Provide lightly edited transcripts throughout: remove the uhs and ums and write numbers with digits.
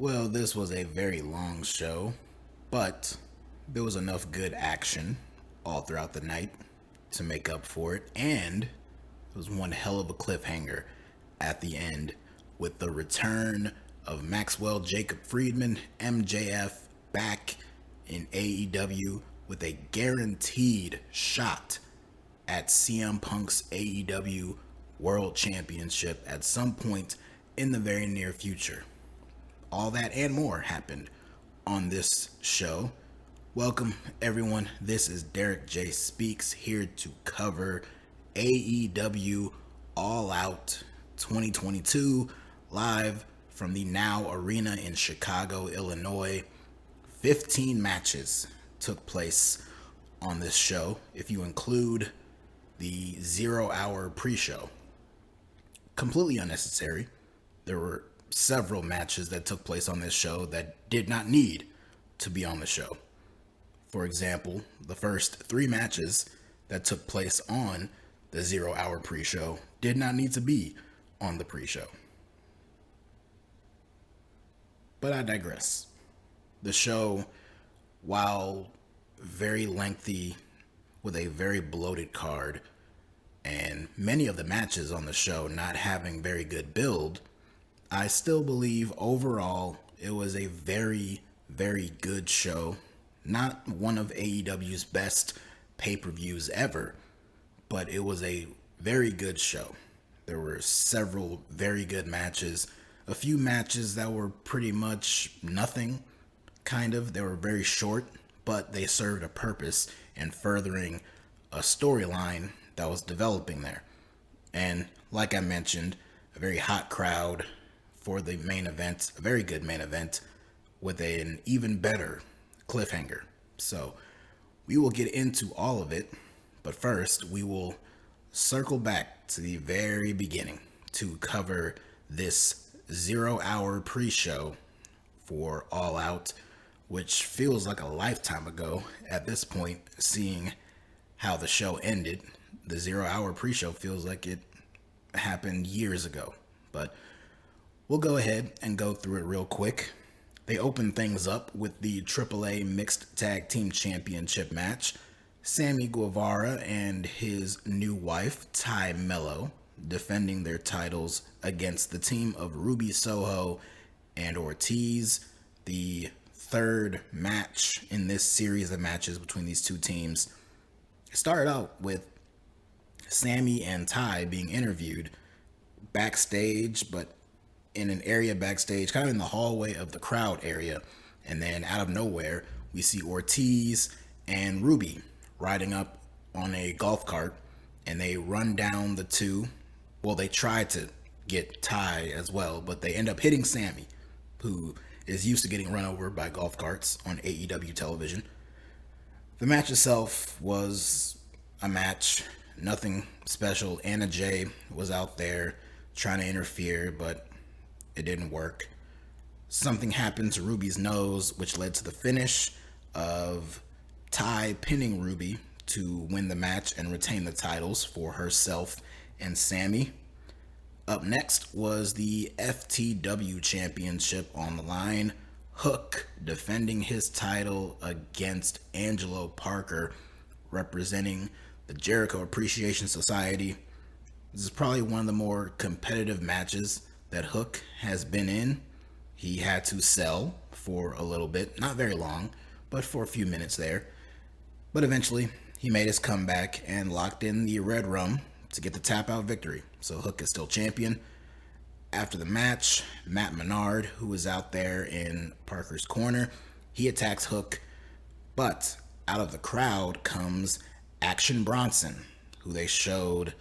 Well, this was a very long show, but there was enough good action all throughout the night to make up for it, and it was one hell of a cliffhanger at the end with the return of Maxwell Jacob Friedman, MJF, back in AEW with a guaranteed shot at CM Punk's AEW World Championship at some point in the very near future. All that and more happened on this show. Welcome, everyone. This is DerekJ Speaks here to cover AEW All Out 2022 live from the Now Arena in Chicago, Illinois. 15 matches took place on this show, if you include the 0 hour pre-show. Completely unnecessary. There were several matches that took place on this show that did not need to be on the show. For example, the first 3 matches that took place on the 0 hour pre-show did not need to be on the pre-show. But I digress. The show, while very lengthy with a very bloated card and many of the matches on the show not having very good build, I still believe overall it was a very, very good show. Not one of AEW's best pay-per-views ever, but it was a very good show. There were several very good matches, a few matches that were pretty much nothing, kind of. They were very short, but they served a purpose in furthering a storyline that was developing there. And like I mentioned, a very hot crowd for the main event, a very good main event with an even better cliffhanger. So we will get into all of it, but first we will circle back to the very beginning to cover this 0 hour pre-show for All Out, which feels like a lifetime ago at this point, seeing how the show ended. The 0 hour pre-show feels like it happened years ago, but we'll go ahead and go through it real quick. They open things up with the AAA Mixed Tag Team Championship match. Sammy Guevara and his new wife, Ty Mello, defending their titles against the team of Ruby Soho and Ortiz. The third match in this series of matches between these two teams started out with Sammy and Ty being interviewed backstage, but in an area backstage, kind of in the hallway of the crowd area. And then out of nowhere, we see Ortiz and Ruby riding up on a golf cart, and they run down the two. Well, they try to get Ty as well, but they end up hitting Sammy, who is used to getting run over by golf carts on AEW television. The match itself was a match, nothing special. Anna Jay was out there trying to interfere, but it didn't work. Something happened to Ruby's nose, which led to the finish of Ty pinning Ruby to win the match and retain the titles for herself and Sammy. Up next was the FTW Championship on the line. Hook defending his title against Angelo Parker, representing the Jericho Appreciation Society. This is probably one of the more competitive matches that Hook has been in. He had to sell for a little bit, not very long, but for a few minutes there. But eventually, he made his comeback and locked in the red rum to get the tap out victory. So Hook is still champion. After the match, Matt Menard, who was out there in Parker's corner, he attacks Hook, but out of the crowd comes Action Bronson, who they showed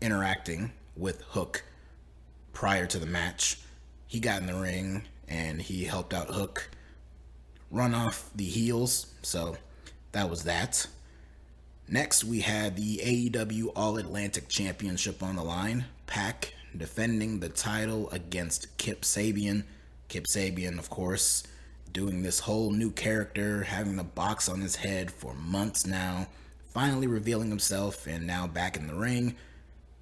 interacting with Hook prior to the match. He got in the ring and he helped out Hook run off the heels, so that was that. Next, we had the AEW All Atlantic Championship on the line. Pac defending the title against Kip Sabian. Kip Sabian, of course, doing this whole new character, having the box on his head for months now, finally revealing himself and now back in the ring.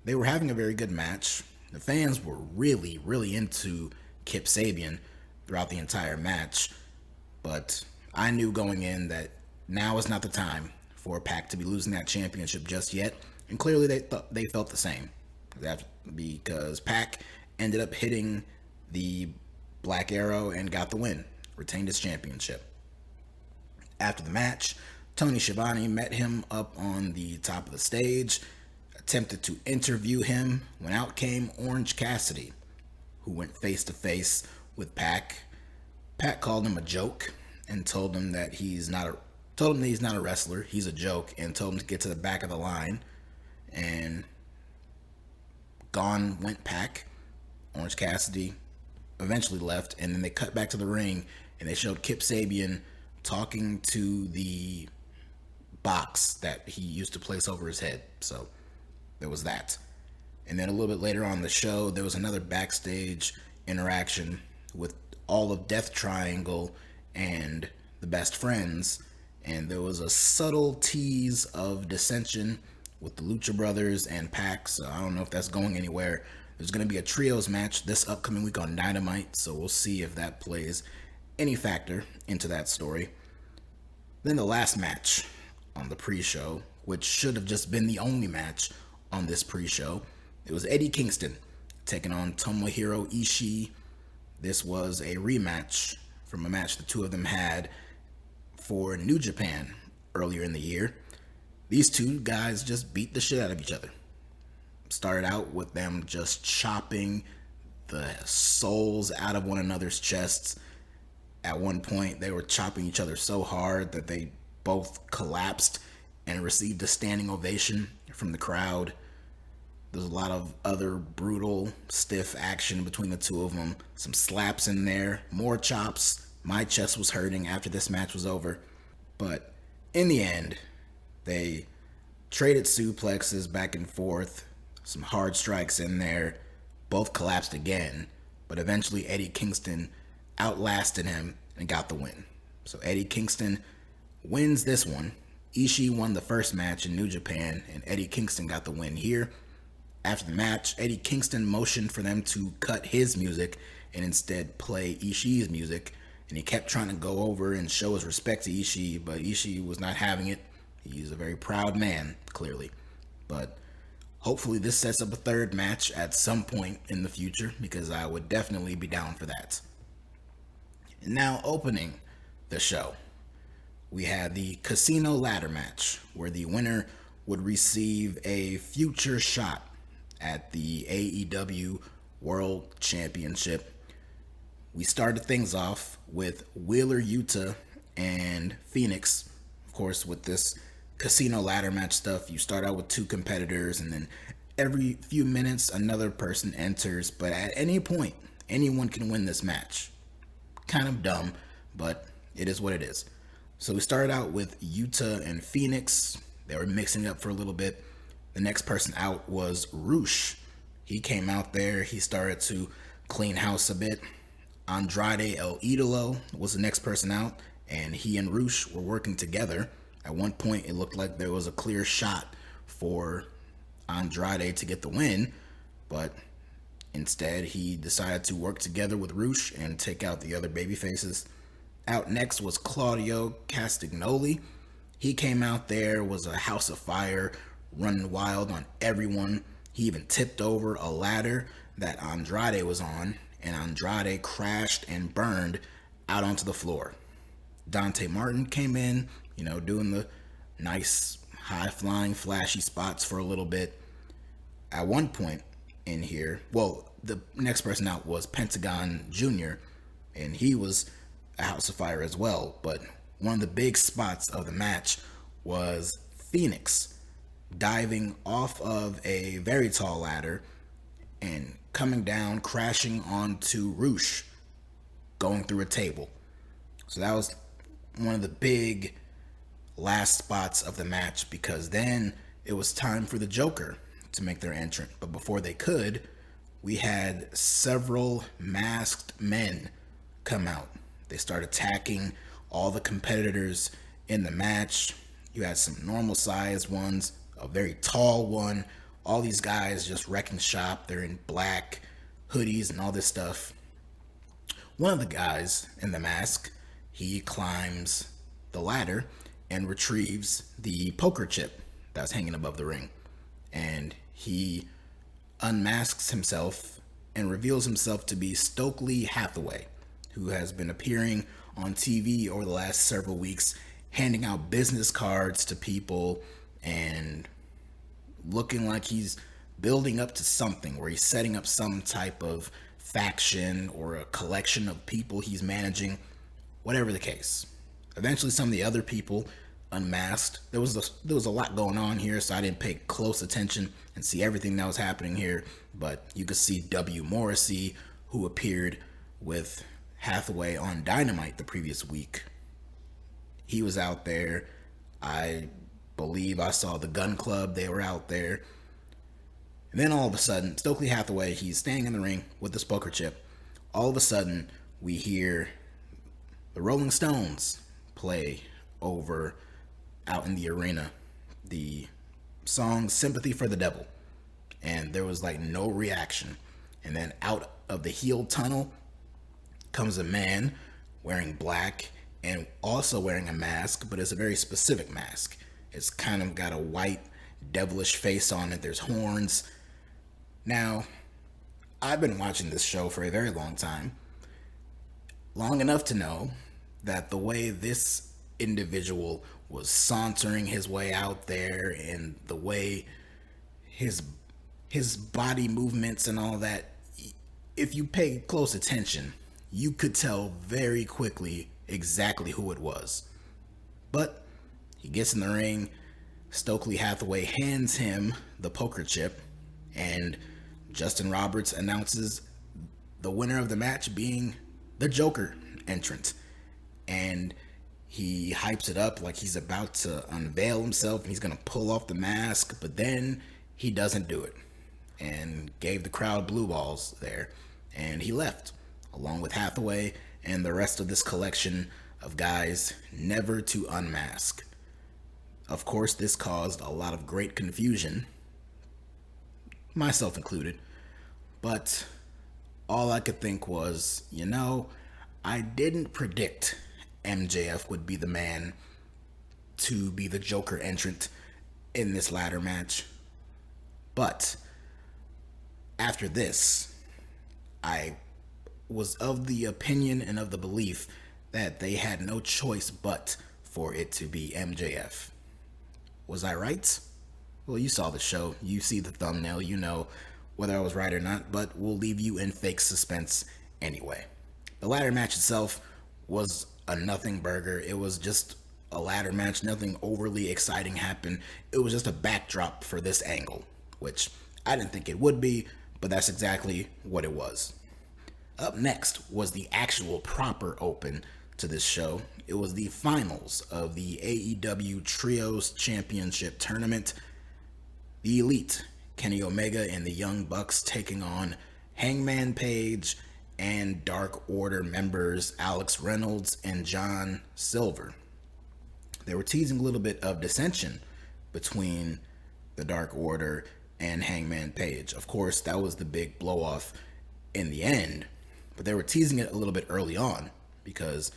They were having a very good match. The fans were really, really into Kip Sabian. throughout the entire match. But I knew going in that now is not the time for Pac to be losing that championship just yet. And clearly they felt the same. That's because Pac ended up hitting the Black Arrow and got the win, retained his championship. After the match, Tony Schiavone met him up on the top of the stage, attempted to interview him when out came Orange Cassidy, who went face to face with Pac. Pac called him a joke and told him that he's not a wrestler, he's a joke, and told him to get to the back of the line. And gone went Pac. Orange Cassidy eventually left, and then they cut back to the ring and they showed Kip Sabian talking to the box that he used to place over his head. So there was that. And then a little bit later on the show, there was another backstage interaction with all of Death Triangle and the Best Friends, and there was a subtle tease of dissension with the Lucha Brothers and Pac, so I don't know if that's going anywhere. There's going to be a trios match this upcoming week on Dynamite, so we'll see if that plays any factor into that story. Then the last match on the pre-show, which should have just been the only match on this pre-show, it was Eddie Kingston taking on Tomohiro Ishii. This was a rematch from a match the two of them had for New Japan earlier in the year. These two guys just beat the shit out of each other. Started out with them just chopping the souls out of one another's chests. At one point, they were chopping each other so hard that they both collapsed and received a standing ovation from the crowd. There's a lot of other brutal, stiff action between the two of them. Some slaps in there, more chops. My chest was hurting after this match was over. But in the end, they traded suplexes back and forth. Some hard strikes in there. Both collapsed again. But eventually Eddie Kingston outlasted him and got the win. So Eddie Kingston wins this one. Ishii won the first match in New Japan, and Eddie Kingston got the win here. After the match, Eddie Kingston motioned for them to cut his music and instead play Ishii's music. And he kept trying to go over and show his respect to Ishii, but Ishii was not having it. He's a very proud man, clearly. But hopefully this sets up a third match at some point in the future, because I would definitely be down for that. And now opening the show, we had the Casino Ladder match, where the winner would receive a future shot at the AEW World Championship. We started things off with Wheeler Yuta and Phoenix. Of course, with this Casino Ladder match stuff, you start out with two competitors, and then every few minutes another person enters, but at any point anyone can win this match. Kind of dumb, but it is what it is. So we started out with Yuta and Phoenix. They were mixing it up for a little bit. The next person out was Roosh. He came out there. He started to clean house a bit. Andrade El Idolo was the next person out, and he and Roosh were working together. At one point, it looked like there was a clear shot for Andrade to get the win, but instead, he decided to work together with Roosh and take out the other babyfaces. Out next was Claudio Castagnoli. He came out there, was a house of fire, running wild on everyone. He even tipped over a ladder that Andrade was on, and Andrade crashed and burned out onto the floor. Dante Martin came in, doing the nice, high-flying, flashy spots for a little bit. At one point in here, the next person out was Pentagon Jr., and he was a house of fire as well. But one of the big spots of the match was Phoenix diving off of a very tall ladder and coming down, crashing onto Roosh, going through a table. So that was one of the big last spots of the match, because then it was time for the Joker to make their entrance. But before they could, we had several masked men come out. They start attacking all the competitors in the match. You had some normal sized ones, a very tall one. All these guys just wrecking shop. They're in black hoodies and all this stuff. one of the guys in the mask, he climbs the ladder and retrieves the poker chip that's hanging above the ring. And he unmasks himself and reveals himself to be Stokely Hathaway, who has been appearing on TV over the last several weeks, handing out business cards to people and looking like he's building up to something, where he's setting up some type of faction or a collection of people he's managing, whatever the case. Eventually, some of the other people unmasked. There was a lot going on here, so I didn't pay close attention and see everything that was happening here. But you could see W. Morrissey, who appeared with Hathaway on Dynamite the previous week. He was out there. I believe I saw the Gun Club. They were out there. And then all of a sudden, Stokely Hathaway, he's standing in the ring with this poker chip. All of a sudden, we hear the Rolling Stones play over out in the arena, the song Sympathy for the Devil. And there was like no reaction. And then out of the heel tunnel comes a man wearing black and also wearing a mask, but it's a very specific mask. It's kind of got a white devilish face on it. There's horns. Now, I've been watching this show for a very long time, long enough to know that the way this individual was sauntering his way out there and the way his body movements and all that, if you pay close attention, you could tell very quickly exactly who it was. But he gets in the ring, Stokely Hathaway hands him the poker chip, and Justin Roberts announces the winner of the match being the Joker entrant. And he hypes it up like he's about to unveil himself and he's going to pull off the mask, but then he doesn't do it and gave the crowd blue balls there. And he left along with Hathaway and the rest of this collection of guys never to unmask. Of course, this caused a lot of great confusion, myself included, but all I could think was, I didn't predict MJF would be the man to be the Joker entrant in this ladder match. But after this, I was of the opinion and of the belief that they had no choice but for it to be MJF. Was I right? Well, you saw the show. You see the thumbnail. You know whether I was right or not, but we'll leave you in fake suspense anyway. The ladder match itself was a nothing burger. It was just a ladder match. Nothing overly exciting happened. It was just a backdrop for this angle, which I didn't think it would be, but that's exactly what it was. Up next was the actual proper open to this show. It was the finals of the AEW Trios Championship Tournament. The Elite, Kenny Omega and the Young Bucks, taking on Hangman Page and Dark Order members Alex Reynolds and John Silver. They were teasing a little bit of dissension between the Dark Order and Hangman Page. Of course, that was the big blow-off in the end, but they were teasing it a little bit early on because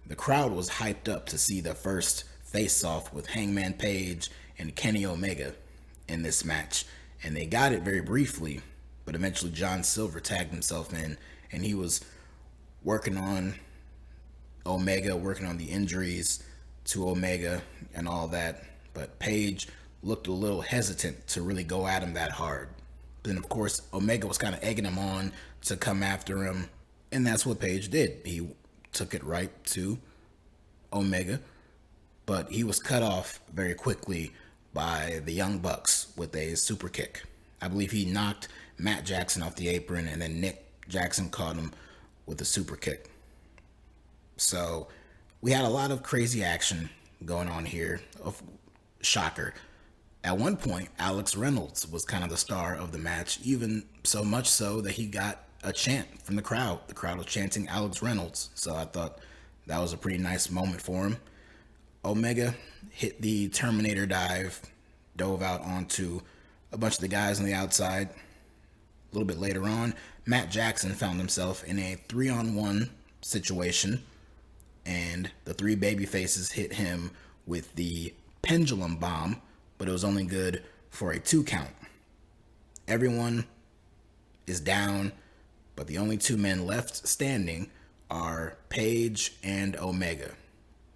the crowd was hyped up to see the first face-off with Hangman Page and Kenny Omega in this match, and they got it very briefly, but eventually John Silver tagged himself in, and he was working on Omega, working on the injuries to Omega and all that, but Page looked a little hesitant to really go at him that hard. Then, of course, Omega was kind of egging him on to come after him, and that's what Page did. He took it right to Omega, but he was cut off very quickly by the Young Bucks with a super kick. I believe he knocked Matt Jackson off the apron, and then Nick Jackson caught him with a super kick. So we had a lot of crazy action going on here. Shocker. At one point, Alex Reynolds was kind of the star of the match, even so much so that he got a chant from the crowd. The crowd was chanting Alex Reynolds, so I thought that was a pretty nice moment for him. Omega hit the Terminator dive, dove out onto a bunch of the guys on the outside. A little bit later on, Matt Jackson found himself in a 3-on-1 situation, and the three baby faces hit him with the pendulum bomb, but it was only good for a 2 count. Everyone is down, but the only 2 men left standing are Page and Omega.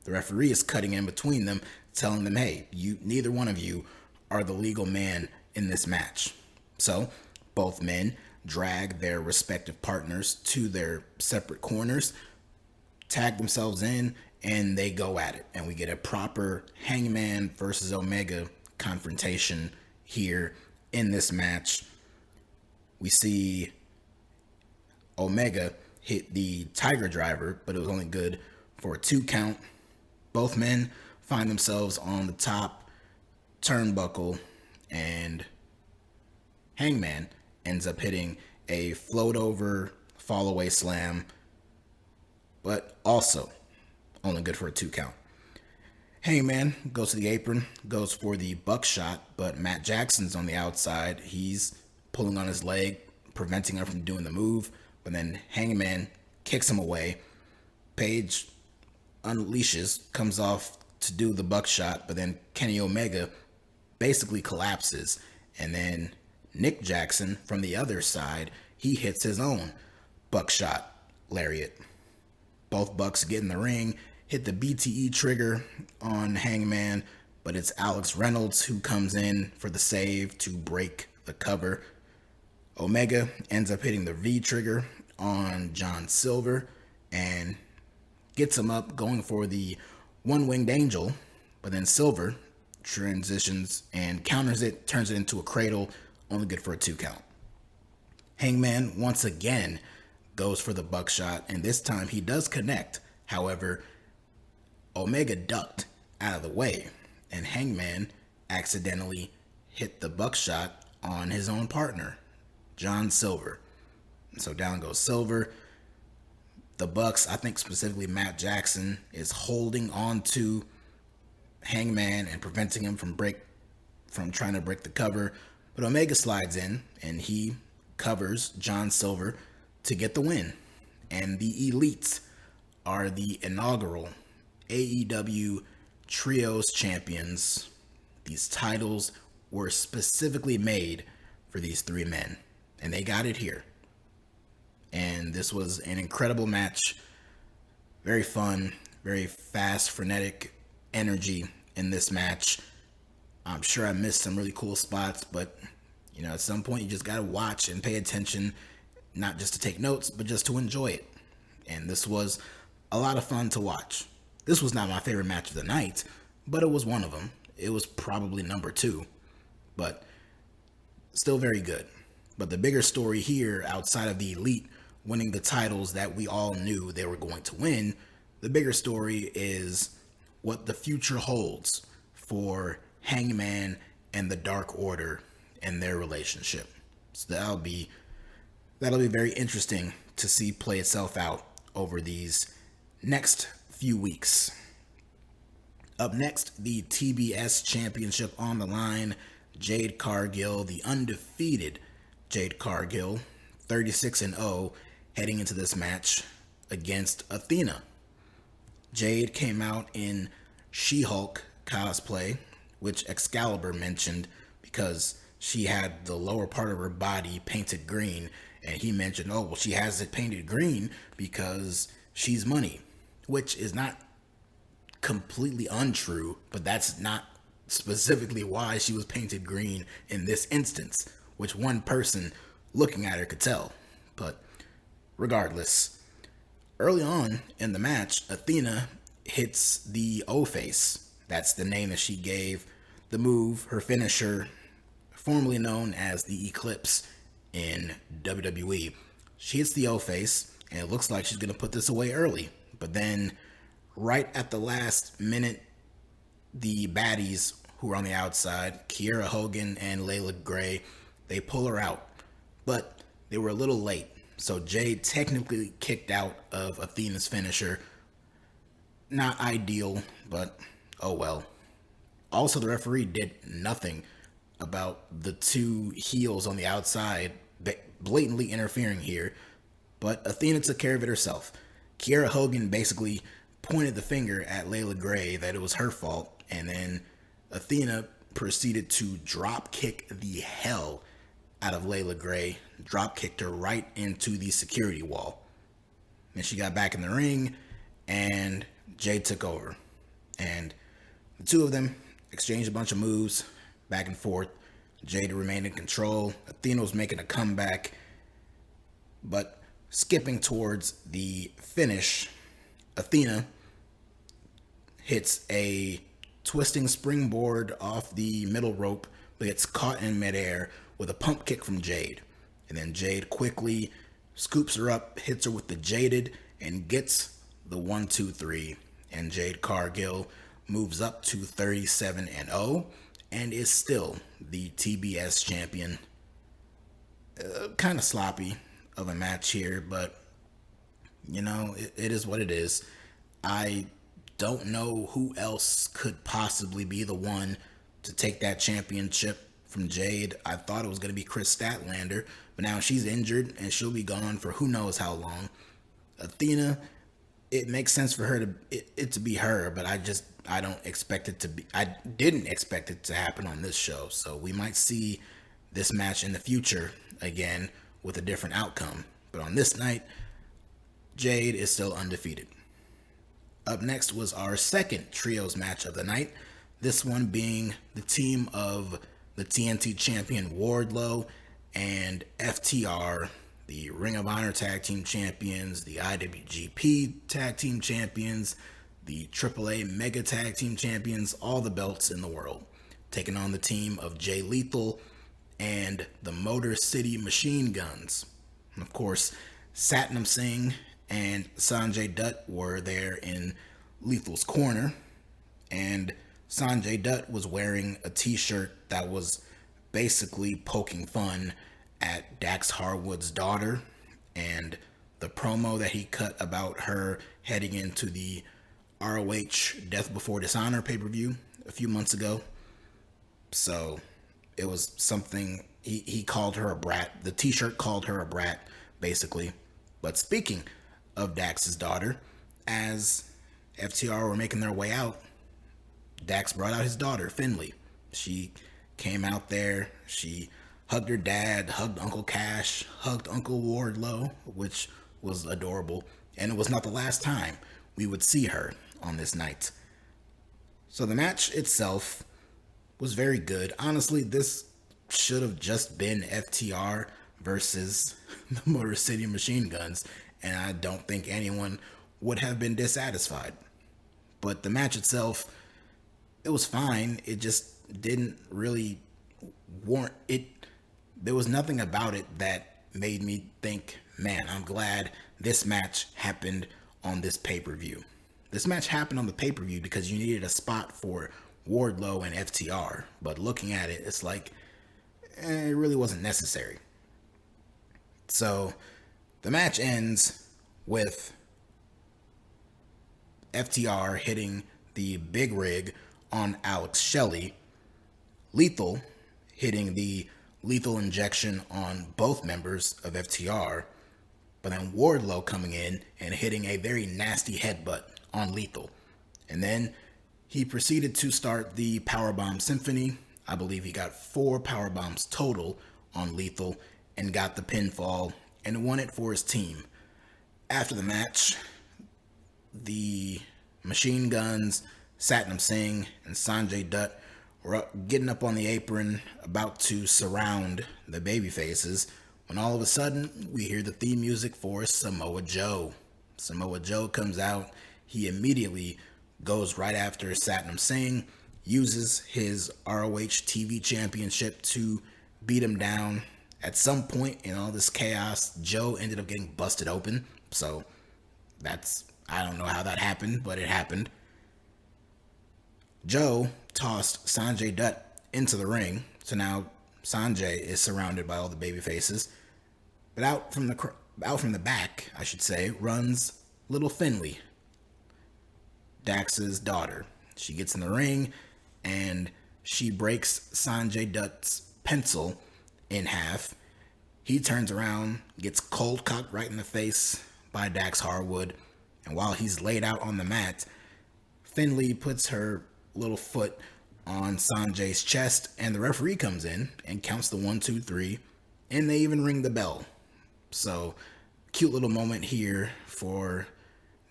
The referee is cutting in between them, telling them, hey, neither one of you are the legal man in this match. So both men drag their respective partners to their separate corners, tag themselves in, and they go at it. And we get a proper Hangman versus Omega confrontation here in this match. We see Omega hit the Tiger Driver, but it was only good for a 2 count. Both men find themselves on the top turnbuckle, and Hangman ends up hitting a float over fall away slam, but also only good for a 2 count. Hangman goes to the apron, goes for the buckshot, but Matt Jackson's on the outside. He's pulling on his leg, preventing him from doing the move, but then Hangman kicks him away. Page unleashes, comes off to do the buckshot, but then Kenny Omega basically collapses, and then Nick Jackson from the other side, he hits his own buckshot lariat. Both Bucks get in the ring, hit the BTE trigger on Hangman, but it's Alex Reynolds who comes in for the save to break the cover. Omega ends up hitting the V trigger on John Silver and gets him up, going for the one-winged angel, but then Silver transitions and counters it, turns it into a cradle, only good for a 2 count. Hangman once again goes for the buckshot, and this time he does connect. However, Omega ducked out of the way, and Hangman accidentally hit the buckshot on his own partner, John Silver. So down goes Silver. The Bucks, I think specifically Matt Jackson, is holding on to Hangman and preventing him from trying to break the cover. But Omega slides in and he covers John Silver to get the win. And the Elites are the inaugural AEW Trios champions. These titles were specifically made for these 3 men, and they got it here. And this was an incredible match. Very fun, very fast, frenetic energy in this match. I'm sure I missed some really cool spots, but at some point you just got to watch and pay attention, not just to take notes, but just to enjoy it. And this was a lot of fun to watch. This was not my favorite match of the night, but it was one of them. It was probably number 2, but still very good. But the bigger story here, outside of the Elite winning the titles that we all knew they were going to win, the bigger story is what the future holds for Hangman and the Dark Order and their relationship. So that'll be very interesting to see play itself out over these next few weeks. Up next, the TBS Championship on the line. Jade Cargill, the undefeated Jade Cargill, 36-0, heading into this match against Athena. Jade came out in She-Hulk cosplay, which Excalibur mentioned because she had the lower part of her body painted green, and he mentioned, oh, well, she has it painted green because she's money, which is not completely untrue, but that's not specifically why she was painted green in this instance, which one person looking at her could tell. But regardless, early on in the match, Athena hits the O-Face. That's the name that she gave the move, her finisher, formerly known as the Eclipse in WWE. She hits the O-Face, and it looks like she's going to put this away early. But then, right at the last minute, the baddies who are on the outside, Kiera Hogan and Layla Gray, they pull her out. But they were a little late. So Jade technically kicked out of Athena's finisher. Not ideal, but oh well. Also, the referee did nothing about the 2 heels on the outside blatantly interfering here, but Athena took care of it herself. Kiera Hogan basically pointed the finger at Layla Gray that it was her fault, and then Athena proceeded to drop kick the hell out of Layla Gray, drop kicked her right into the security wall. Then she got back in the ring, and Jade took over. And the two of them exchanged a bunch of moves back and forth. Jade remained in control. Athena was making a comeback. But skipping towards the finish, Athena hits a twisting springboard off the middle rope, but gets caught in midair with a pump kick from Jade. And then Jade quickly scoops her up, hits her with the Jaded, and gets the 1-2-3. And Jade Cargill moves up to 37-0 and is still the TBS champion. Kind of sloppy of a match here, but it is what it is. I don't know who else could possibly be the one to take that championship from Jade. I thought it was going to be Chris Statlander, but now she's injured and she'll be gone for who knows how long. Athena, it makes sense for her to be her, but I didn't expect it to happen on this show. So we might see this match in the future again with a different outcome. But on this night, Jade is still undefeated. Up next was our second trios match of the night. This one being the team of the TNT champion Wardlow and FTR, the Ring of Honor Tag Team Champions, the IWGP Tag Team Champions, the AAA Mega Tag Team Champions, all the belts in the world, taking on the team of Jay Lethal and the Motor City Machine Guns. And of course, Satnam Singh and Sanjay Dutt were there in Lethal's corner, and Sanjay Dutt was wearing a t-shirt that was basically poking fun at Dax Harwood's daughter and the promo that he cut about her heading into the ROH Death Before Dishonor pay-per-view a few months ago. So it was something, he called her a brat. The t-shirt called her a brat, basically. But speaking of Dax's daughter, as FTR were making their way out, Dax brought out his daughter, Finley. She came out there, she hugged her dad, hugged Uncle Cash, hugged Uncle Wardlow, which was adorable. And it was not the last time we would see her on this night. So the match itself was very good. Honestly, this should have just been FTR versus the Motor City Machine Guns, and I don't think anyone would have been dissatisfied. But the match itself, it was fine. It just didn't really warrant it. There was nothing about it that made me think, man, I'm glad this match happened on this pay-per-view. This match happened on the pay-per-view because you needed a spot for Wardlow and FTR. But looking at it, it's like, it really wasn't necessary. So the match ends with FTR hitting the big rig on Alex Shelley, Lethal hitting the lethal injection on both members of FTR, but then Wardlow coming in and hitting a very nasty headbutt on Lethal. And then he proceeded to start the Powerbomb Symphony. I believe he got 4 Powerbombs total on Lethal and got the pinfall and won it for his team. After the match, the Machine Guns, Satnam Singh, and Sanjay Dutt were getting up on the apron, about to surround the babyfaces, when all of a sudden we hear the theme music for Samoa Joe. Samoa Joe comes out. He immediately goes right after Satnam Singh, uses his ROH TV championship to beat him down. At some point in all this chaos, Joe ended up getting busted open. So I don't know how that happened, but it happened. Joe tossed Sanjay Dutt into the ring. So now Sanjay is surrounded by all the baby faces. But out from the back, I should say, runs little Finley, Dax's daughter. She gets in the ring and she breaks Sanjay Dutt's pencil in half. He turns around, gets cold cocked right in the face by Dax Harwood, and while he's laid out on the mat, Finley puts her little foot on Sanjay's chest, and the referee comes in and counts the 1, 2, 3, and they even ring the bell. So, cute little moment here for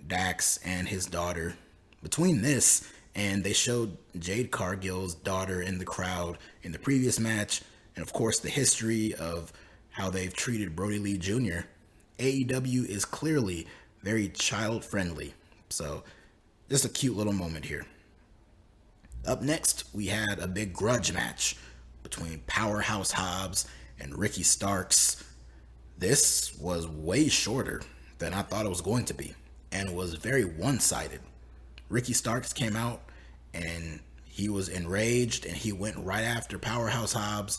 Dax and his daughter. Between this, and they showed Jade Cargill's daughter in the crowd in the previous match, and of course the history of how they've treated Brody Lee Jr., AEW is clearly very child friendly. So, just a cute little moment here. Up next, we had a big grudge match between Powerhouse Hobbs and Ricky Starks. This was way shorter than I thought it was going to be, and was very one-sided. Ricky Starks came out and he was enraged and he went right after Powerhouse Hobbs,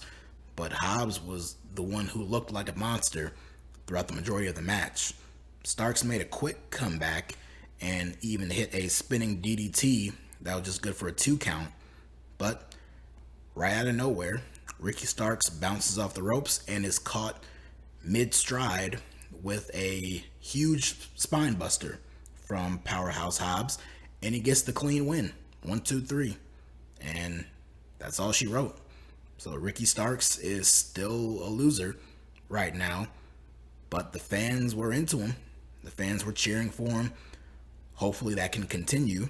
but Hobbs was the one who looked like a monster throughout the majority of the match. Starks made a quick comeback and even hit a spinning DDT that was just good for a 2 count, but right out of nowhere, Ricky Starks bounces off the ropes and is caught mid-stride with a huge spine buster from Powerhouse Hobbs, and he gets the clean win. 1, 2, 3. And that's all she wrote. So Ricky Starks is still a loser right now, but the fans were into him. The fans were cheering for him. Hopefully that can continue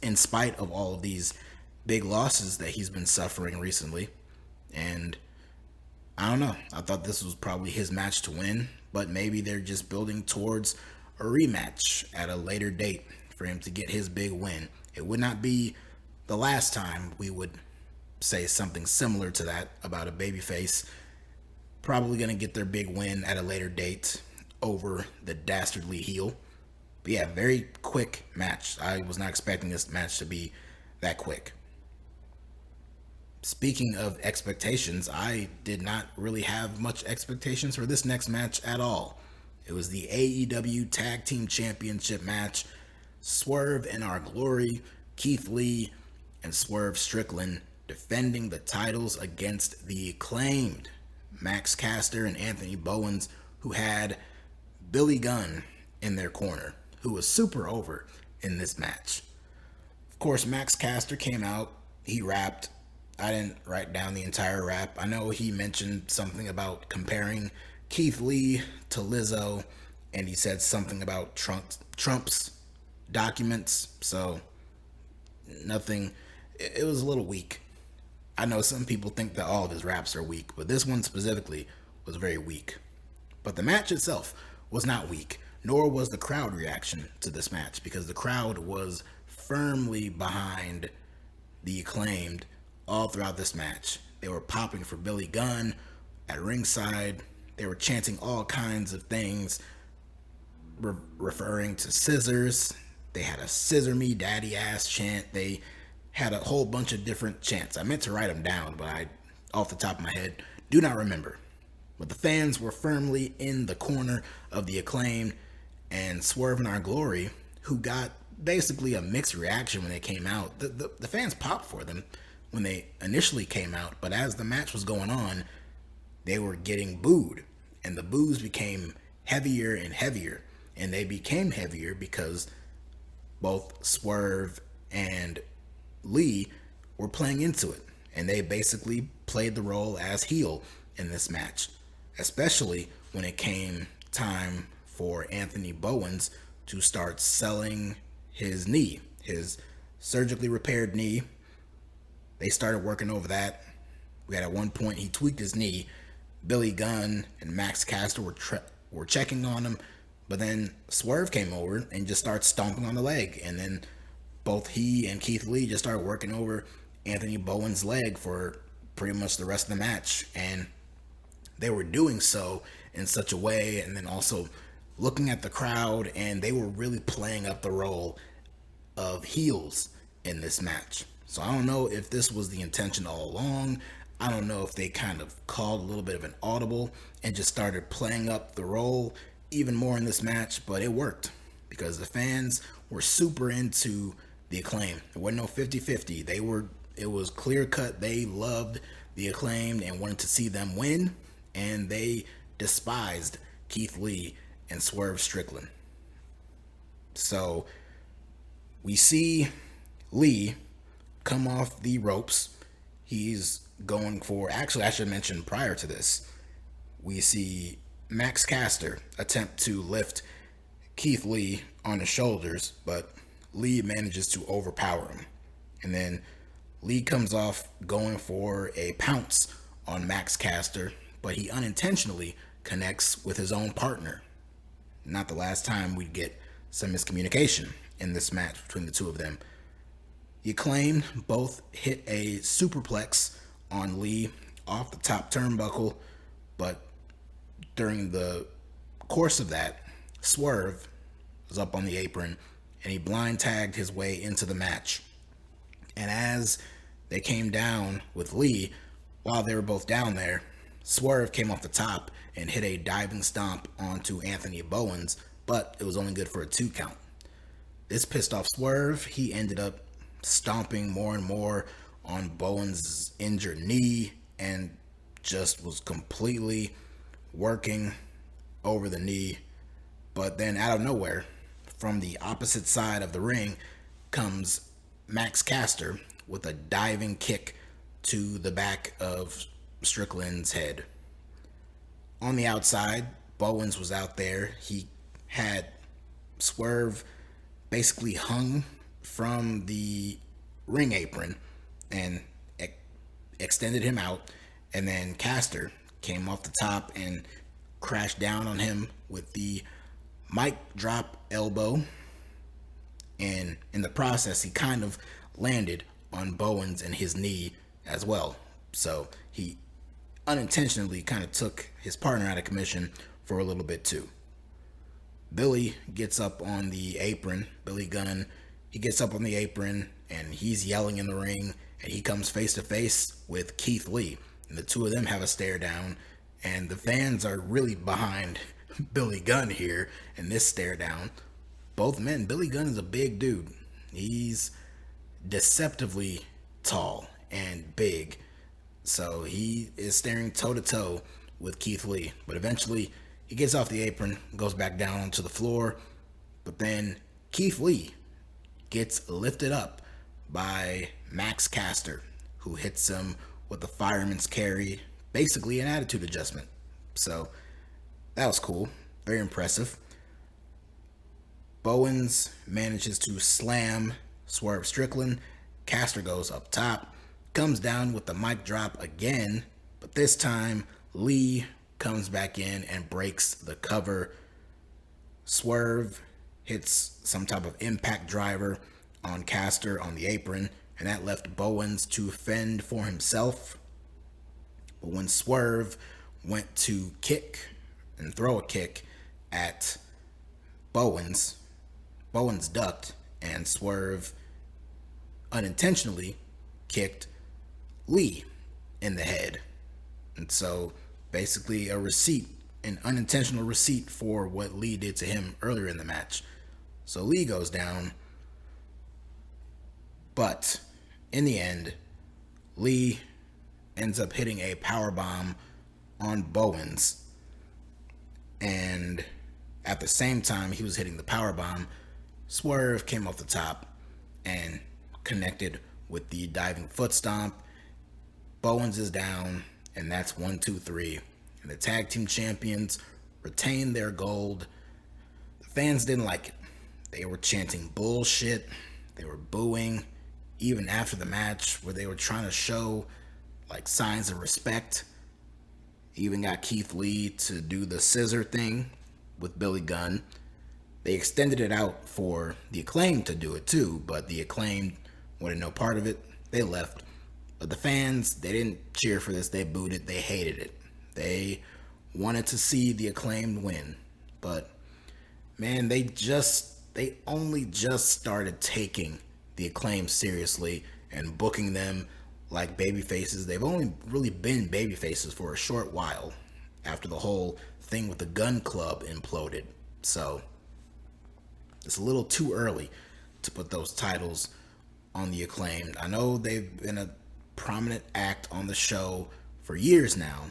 in spite of all of these big losses that he's been suffering recently. And I don't know. I thought this was probably his match to win, but maybe they're just building towards a rematch at a later date for him to get his big win. It would not be the last time we would say something similar to that about a babyface probably going to get their big win at a later date over the dastardly heel. But yeah, very quick match. I was not expecting this match to be that quick. Speaking of expectations, I did not really have much expectations for this next match at all. It was the AEW Tag Team Championship match. Swerve in Our Glory, Keith Lee, and Swerve Strickland defending the titles against the Acclaimed, Max Caster and Anthony Bowens, who had Billy Gunn in their corner, who was super over in this match. Of course, Max Caster came out, he rapped. I didn't write down the entire rap. I know he mentioned something about comparing Keith Lee to Lizzo, and he said something about Trump's documents, so nothing. It was a little weak. I know some people think that all of his raps are weak, but this one specifically was very weak. But the match itself was not weak, nor was the crowd reaction to this match, because the crowd was firmly behind the Acclaimed all throughout this match. They were popping for Billy Gunn at ringside. They were chanting all kinds of things, referring to scissors. They had a "scissor me daddy ass" chant. They had a whole bunch of different chants. I meant to write them down, but I, off the top of my head, do not remember. But the fans were firmly in the corner of the Acclaimed, and Swerve in Our Glory, who got basically a mixed reaction when they came out. The fans popped for them when they initially came out, but as the match was going on, they were getting booed, and the boos became heavier and heavier, and they became heavier because both Swerve and Lee were playing into it, and they basically played the role as heel in this match, especially when it came time for Anthony Bowens to start selling his knee, his surgically repaired knee. They started working over that. We had at one point he tweaked his knee. Billy Gunn and Max Caster were checking on him, but then Swerve came over and just started stomping on the leg, and then both he and Keith Lee just started working over Anthony Bowens' leg for pretty much the rest of the match, and they were doing so in such a way, and then also looking at the crowd, and they were really playing up the role of heels in this match. So I don't know if this was the intention all along. I don't know if they kind of called a little bit of an audible and just started playing up the role even more in this match, but it worked because the fans were super into the Acclaim. There wasn't no 50-50. It was clear cut. They loved the Acclaimed and wanted to see them win, and they despised Keith Lee and Swerve Strickland. So we see Lee come off the ropes. He's going for, actually I should mention prior to this, we see Max Caster attempt to lift Keith Lee on his shoulders, but Lee manages to overpower him. And then Lee comes off going for a pounce on Max Caster, but he unintentionally connects with his own partner. Not the last time we'd get some miscommunication in this match between the two of them. The Acclaimed both hit a superplex on Lee off the top turnbuckle, but during the course of that, Swerve was up on the apron and he blind tagged his way into the match. And as they came down with Lee, while they were both down there, Swerve came off the top and hit a diving stomp onto Anthony Bowens, but it was only good for a 2 count. This pissed off Swerve. He ended up stomping more and more on Bowens' injured knee and just was completely working over the knee. But then out of nowhere, from the opposite side of the ring, comes Max Caster with a diving kick to the back of Strickland's head. On the outside, Bowens was out there. He had Swerve basically hung from the ring apron and extended him out, and then Caster came off the top and crashed down on him with the mic drop elbow, and in the process he kind of landed on Bowens and his knee as well. So he unintentionally kind of took his partner out of commission for a little bit too. Billy gets up on the apron, Billy Gunn, he gets up on the apron and he's yelling in the ring, and he comes face to face with Keith Lee, and the two of them have a stare down, and the fans are really behind Billy Gunn here in this stare down. Both men, Billy Gunn is a big dude. He's deceptively tall and big, so he is staring toe to toe with Keith Lee. But eventually he gets off the apron, goes back down onto the floor, but then Keith Lee gets lifted up by Max Caster, who hits him with a fireman's carry, basically an attitude adjustment. So that was cool, very impressive. Bowens manages to slam Swerve Strickland. Caster goes up top, comes down with the mic drop again, but this time Lee comes back in and breaks the cover. Swerve hits some type of impact driver on Caster on the apron, and that left Bowens to fend for himself. But when Swerve went to kick and throw a kick at Bowens, Bowens ducked, and Swerve unintentionally kicked Lee in the head. And so basically an unintentional receipt for what Lee did to him earlier in the match. So Lee goes down, but in the end, Lee ends up hitting a powerbomb on Bowens, and at the same time he was hitting the powerbomb, Swerve came off the top and connected with the diving foot stomp. Bowens is down, and that's 1, 2, 3. And the tag team champions retain their gold. The fans didn't like it. They were chanting bullshit. They were booing, even after the match, where they were trying to show like signs of respect. Even got Keith Lee to do the scissor thing with Billy Gunn. They extended it out for the Acclaimed to do it too, but the Acclaimed wanted no part of it. They left. But the fans, they didn't cheer for this. They booed it. They hated it. They wanted to see the Acclaimed win. But man, they only just started taking the Acclaimed seriously and booking them like babyfaces. They've only really been babyfaces for a short while after the whole thing with the Gun Club imploded. So it's a little too early to put those titles on the Acclaimed. I know they've been a prominent act on the show for years now,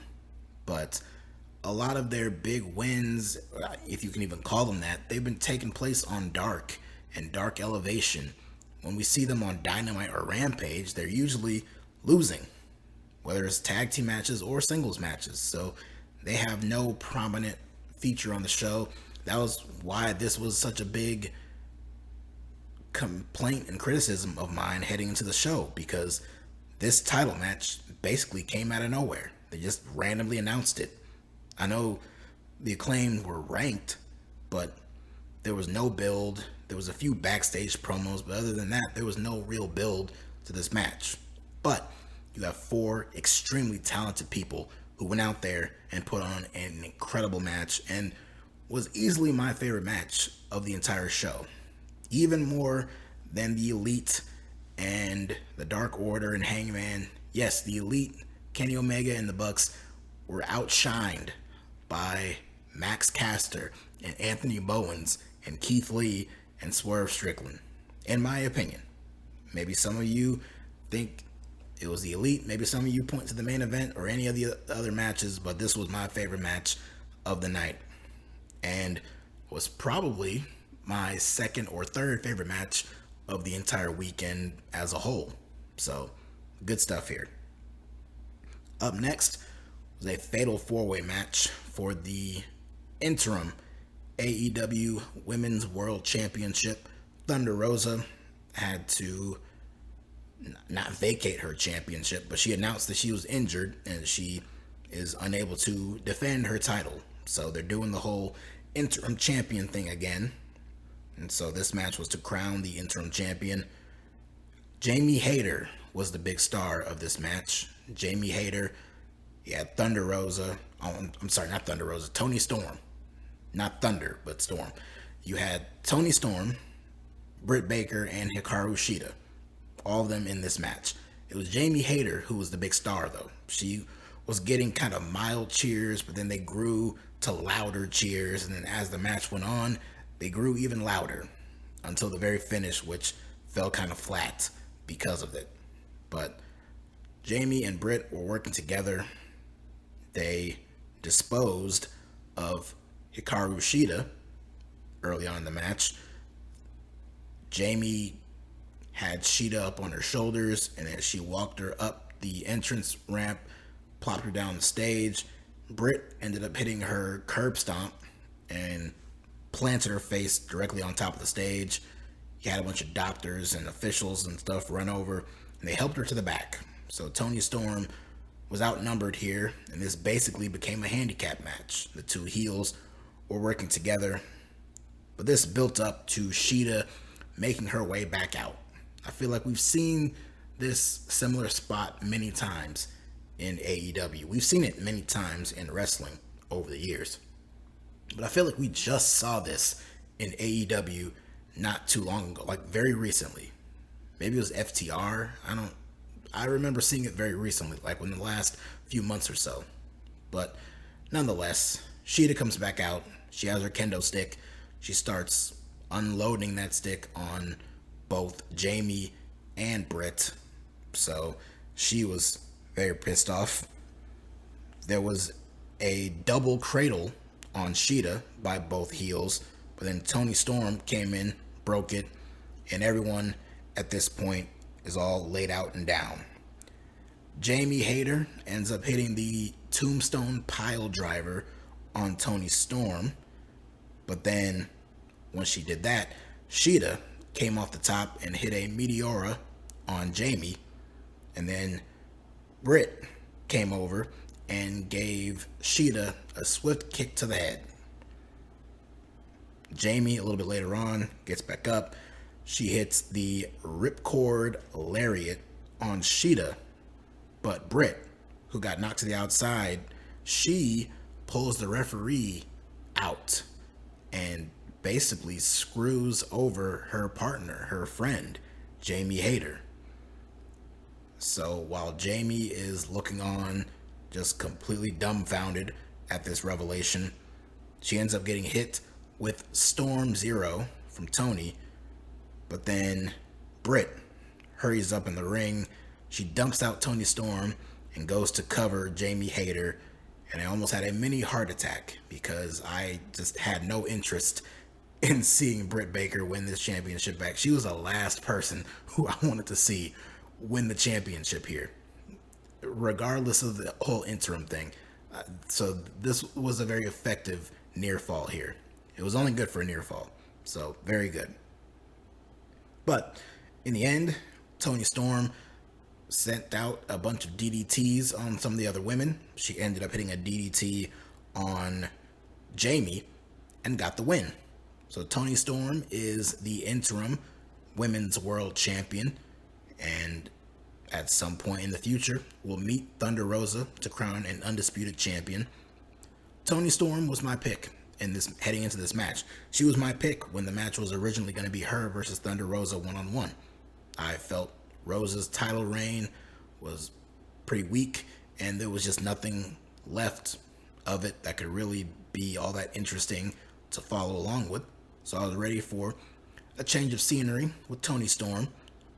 but a lot of their big wins, if you can even call them that, they've been taking place on Dark and Dark Elevation. When we see them on Dynamite or Rampage, they're usually losing, whether it's tag team matches or singles matches. So they have no prominent feature on the show. That was why this was such a big complaint and criticism of mine heading into the show, because this title match basically came out of nowhere. They just randomly announced it. I know the Acclaimed were ranked, but there was no build. There was a few backstage promos, but other than that, there was no real build to this match. But you have 4 extremely talented people who went out there and put on an incredible match, and was easily my favorite match of the entire show. Even more than the Elite and the Dark Order and Hangman. Yes, the Elite, Kenny Omega and the Bucks, were outshined by Max Caster and Anthony Bowens and Keith Lee and Swerve Strickland, in my opinion. Maybe some of you think it was the Elite. Maybe some of you point to the main event or any of the other matches, but this was my favorite match of the night, and was probably my second or third favorite match of the entire weekend as a whole. So, good stuff here. Up next was a fatal 4-way match for the interim AEW Women's World Championship. Thunder Rosa had to not vacate her championship, but she announced that she was injured and she is unable to defend her title. So they're doing the whole interim champion thing again. And so this match was to crown the interim champion. Jamie Hayter was the big star of this match. Jamie Hayter, you had Thunder Rosa. I'm sorry, not Thunder Rosa. Toni Storm. Not Thunder, but Storm. You had Toni Storm, Britt Baker, and Hikaru Shida. All of them in this match. It was Jamie Hayter who was the big star, though. She was getting kind of mild cheers, but then they grew to louder cheers. And then as the match went on, they grew even louder until the very finish, which fell kind of flat because of it. But Jamie and Britt were working together. They disposed of Hikaru Shida early on in the match. Jamie had Shida up on her shoulders, and as she walked her up the entrance ramp, plopped her down the stage, Britt ended up hitting her curb stomp and planted her face directly on top of the stage. You had a bunch of doctors and officials and stuff run over, and they helped her to the back. So Toni Storm was outnumbered here, and this basically became a handicap match. The two heels were working together, but this built up to Shida making her way back out. I feel like we've seen this similar spot many times in AEW. We've seen it many times in wrestling over the years. But I feel like we just saw this in AEW not too long ago, like very recently. Maybe it was FTR. I remember seeing it very recently, like within the last few months or so. But nonetheless, Shida comes back out. She has her kendo stick. She starts unloading that stick on both Jamie and Britt. So she was very pissed off. There was a double cradle on Shida by both heels, but then Toni Storm came in, broke it, and everyone at this point is all laid out and down. Jamie Hayter ends up hitting the tombstone pile driver on Toni Storm, but then once she did that, Shida came off the top and hit a Meteora on Jamie, and then Britt came over and gave Shida a swift kick to the head. Jamie, a little bit later on, gets back up. She hits the ripcord lariat on Shida, but Britt, who got knocked to the outside, she pulls the referee out and basically screws over her partner, her friend, Jamie Hayter. So while Jamie is looking on, just completely dumbfounded at this revelation, she ends up getting hit with Storm Zero from Toni, but then Britt hurries up in the ring. She dumps out Toni Storm and goes to cover Jamie Hayter, and I almost had a mini heart attack because I just had no interest in seeing Britt Baker win this championship back. She was the last person who I wanted to see win the championship here, regardless of the whole interim thing. So this was a very effective near fall here. It was only good for a near fall, so very good. But in the end, Toni Storm sent out a bunch of DDTs on some of the other women. She ended up hitting a DDT on Jamie and got the win. So Toni Storm is the interim women's world champion, and at some point in the future we'll meet Thunder Rosa to crown an undisputed champion. Toni Storm was my pick in this heading into this match. She was my pick when the match was originally going to be her versus Thunder Rosa one-on-one. I felt Rosa's title reign was pretty weak, and there was just nothing left of it that could really be all that interesting to follow along with. So I was ready for a change of scenery with Toni Storm.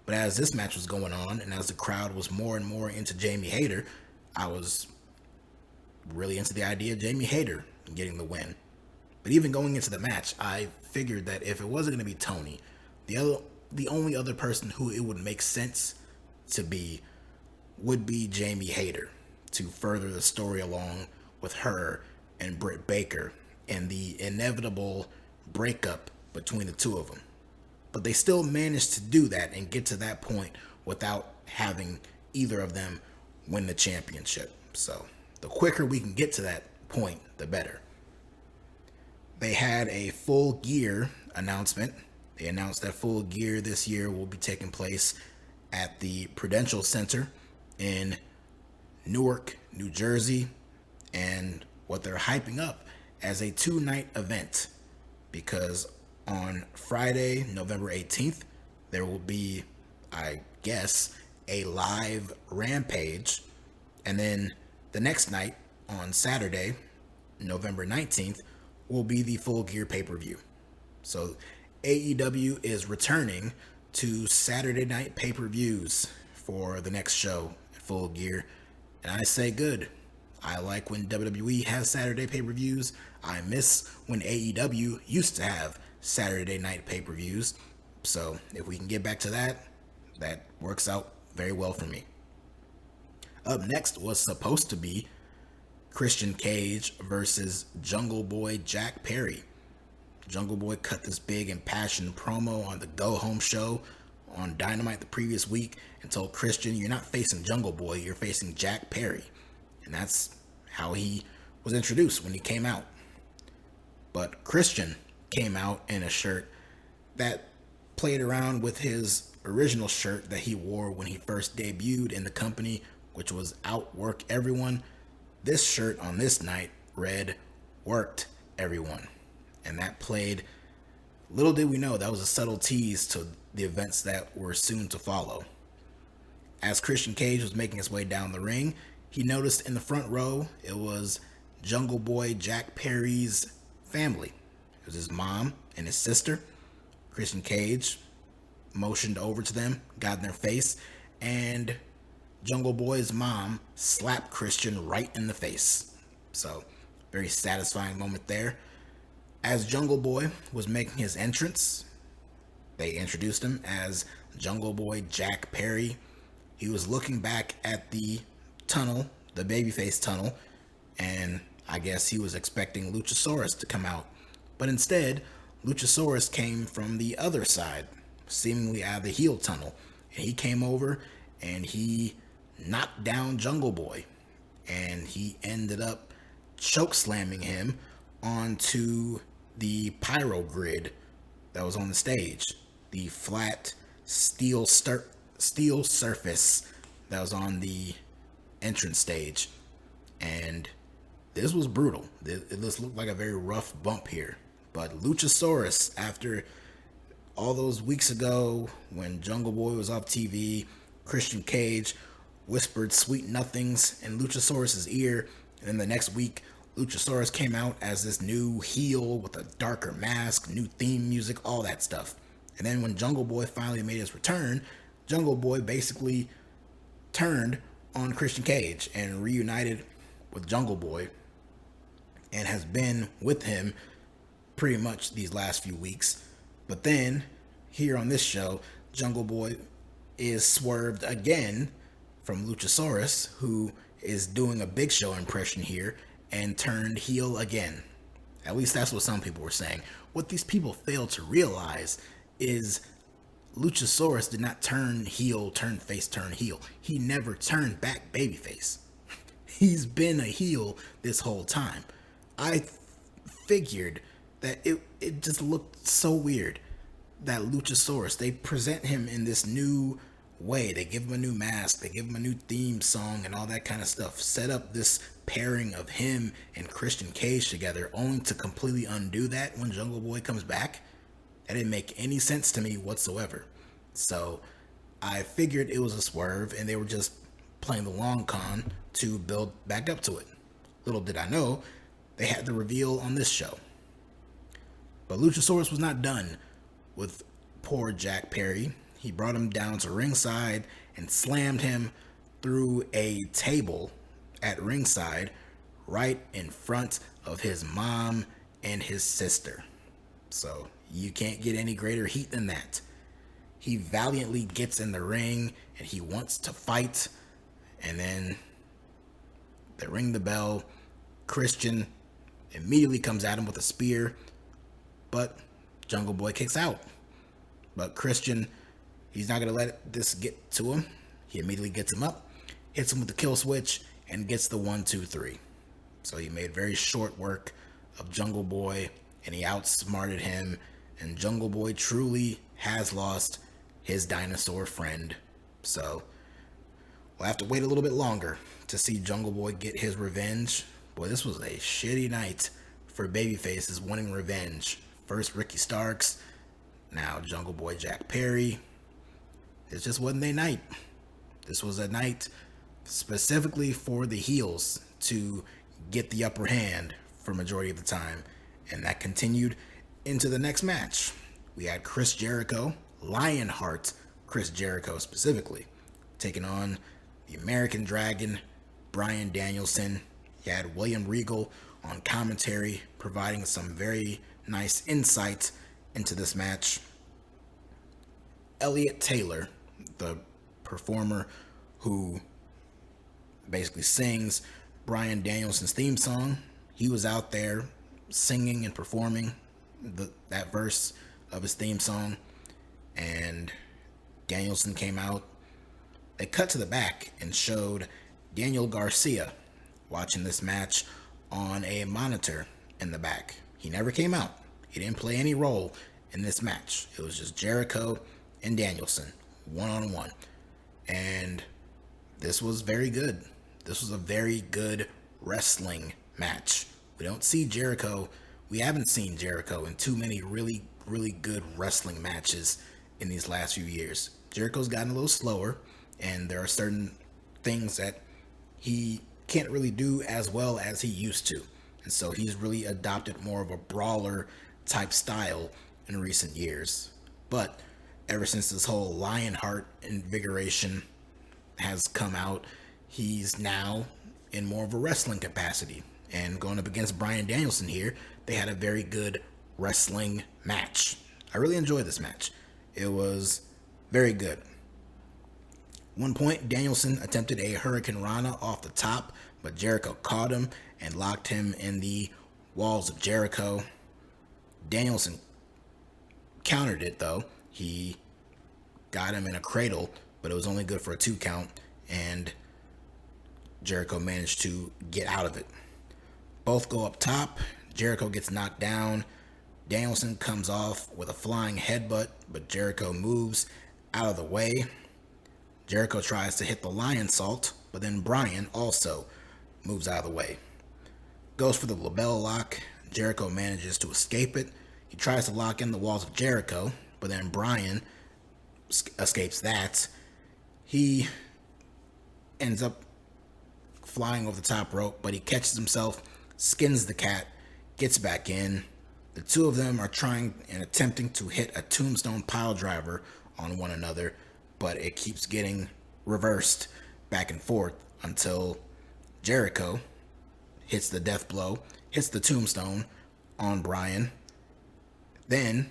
But as this match was going on, and as the crowd was more and more into Jamie Hayter, I was really into the idea of Jamie Hayter getting the win. But even going into the match, I figured that if it wasn't going to be Toni, the only other person who it would make sense to be would be Jamie Hayter, to further the story along with her and Britt Baker and the inevitable breakup between the two of them. But they still managed to do that and get to that point without having either of them win the championship. So the quicker we can get to that point, the better. They had a Full Gear announcement. They announced that Full Gear this year will be taking place at the Prudential Center in Newark, New Jersey, and what they're hyping up as a 2-night event, because on Friday, November 18th, there will be, I guess, a live Rampage, and then the next night, on Saturday, November 19th, will be the Full Gear pay-per-view. So AEW is returning to Saturday night pay-per-views for the next show at Full Gear, and I say good. I like when WWE has Saturday pay-per-views. I miss when AEW used to have Saturday night pay-per-views. So if we can get back to that, that works out very well for me. Up next was supposed to be Christian Cage versus Jungle Boy Jack Perry. Jungle Boy cut this big impassioned promo on the Go Home show on Dynamite the previous week and told Christian, you're not facing Jungle Boy, you're facing Jack Perry. And that's how he was introduced when he came out. But Christian came out in a shirt that played around with his original shirt that he wore when he first debuted in the company, which was Outwork Everyone. This shirt on this night read Worked Everyone. And that played, little did we know, that was a subtle tease to the events that were soon to follow. As Christian Cage was making his way down the ring, he noticed in the front row, it was Jungle Boy Jack Perry's family. It was his mom and his sister. Christian Cage motioned over to them, got in their face, and Jungle Boy's mom slapped Christian right in the face. So, very satisfying moment there. As Jungle Boy was making his entrance, they introduced him as Jungle Boy Jack Perry. He was looking back at the tunnel, the babyface tunnel, and I guess he was expecting Luchasaurus to come out. But instead, Luchasaurus came from the other side, seemingly out of the heel tunnel. And he came over and he knocked down Jungle Boy. And he ended up choke slamming him onto the pyro grid that was on the stage. The flat steel surface that was on the entrance stage. And this was brutal. This looked like a very rough bump here. But Luchasaurus, after all those weeks ago when Jungle Boy was off TV, Christian Cage whispered sweet nothings in Luchasaurus's ear, and then the next week, Luchasaurus came out as this new heel with a darker mask, new theme music, all that stuff. And then when Jungle Boy finally made his return, Jungle Boy basically turned on Christian Cage and reunited with Jungle Boy and has been with him pretty much these last few weeks. But then, here on this show, Jungle Boy is swerved again from Luchasaurus, who is doing a Big Show impression here, and turned heel again. At least that's what some people were saying. What these people fail to realize is Luchasaurus did not turn heel, turn face, turn heel. He never turned back babyface. He's been a heel this whole time. I figured that it just looked so weird that Luchasaurus, they present him in this new way. They give him a new mask, they give him a new theme song and all that kind of stuff. Set up this pairing of him and Christian Cage together, only to completely undo that when Jungle Boy comes back. That didn't make any sense to me whatsoever. So I figured it was a swerve and they were just playing the long con to build back up to it. Little did I know, they had the reveal on this show. But Luchasaurus was not done with poor Jack Perry. He brought him down to ringside and slammed him through a table at ringside right in front of his mom and his sister. So you can't get any greater heat than that. He valiantly gets in the ring and he wants to fight, and then they ring the bell. Christian immediately comes at him with a spear, but Jungle Boy kicks out. But Christian, he's not going to let this get to him. He immediately gets him up, hits him with the kill switch, and gets the 1-2-3. So he made very short work of Jungle Boy, and he outsmarted him. And Jungle Boy truly has lost his dinosaur friend. So we'll have to wait a little bit longer to see Jungle Boy get his revenge. Boy, this was a shitty night for babyfaces wanting revenge. First Ricky Starks, now Jungle Boy Jack Perry. It just wasn't their night. This was a night specifically for the heels to get the upper hand for majority of the time. And that continued into the next match. We had Chris Jericho, Lionheart Chris Jericho specifically, taking on the American Dragon, Bryan Danielson. You had William Regal on commentary, providing some very nice insight into this match. Elliot Taylor, the performer who basically sings Bryan Danielson's theme song, he was out there singing and performing that verse of his theme song, and Danielson came out. They cut to the back and showed Daniel Garcia watching this match on a monitor in the back. He never came out. He didn't play any role in this match. It was just Jericho and Danielson, one-on-one. And this was very good. This was a very good wrestling match. We don't see Jericho. We haven't seen Jericho in too many really, really good wrestling matches in these last few years. Jericho's gotten a little slower, and there are certain things that he can't really do as well as he used to. And so he's really adopted more of a brawler type style in recent years. But ever since this whole Lionheart invigoration has come out, he's now in more of a wrestling capacity. And going up against Bryan Danielson here, they had a very good wrestling match. I really enjoyed this match. It was very good. One point, Danielson attempted a Hurricane Rana off the top, but Jericho caught him and locked him in the walls of Jericho. Danielson countered it, though. He got him in a cradle, but it was only good for a 2 count, and Jericho managed to get out of it. Both go up top. Jericho gets knocked down. Danielson comes off with a flying headbutt, but Jericho moves out of the way. Jericho tries to hit the lion salt, but then Bryan also moves out of the way. Goes for the label lock. Jericho manages to escape it. He tries to lock in the walls of Jericho, but then Bryan escapes that. He ends up flying over the top rope, but he catches himself, skins the cat, gets back in. The two of them are trying and attempting to hit a tombstone pile driver on one another, but it keeps getting reversed back and forth until Jericho hits the death blow, hits the tombstone on Bryan, then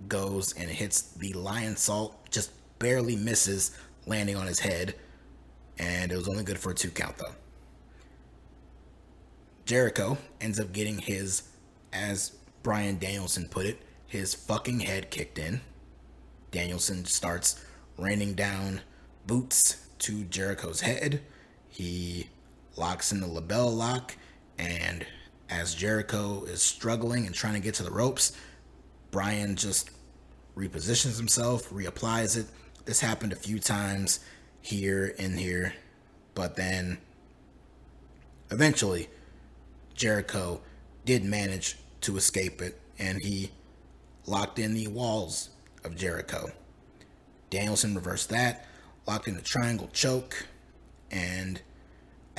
goes and hits the lion salt, just barely misses, landing on his head, and it was only good for a 2 count though. Jericho ends up getting his, as Bryan Danielson put it, his fucking head kicked in. Danielson starts raining down boots to Jericho's head. He locks in the label lock, and as Jericho is struggling and trying to get to the ropes, Bryan just repositions himself, reapplies it. This happened a few times here and here, but then eventually Jericho did manage to escape it, and he locked in the walls of Jericho. Danielson reversed that, locked in the triangle choke, and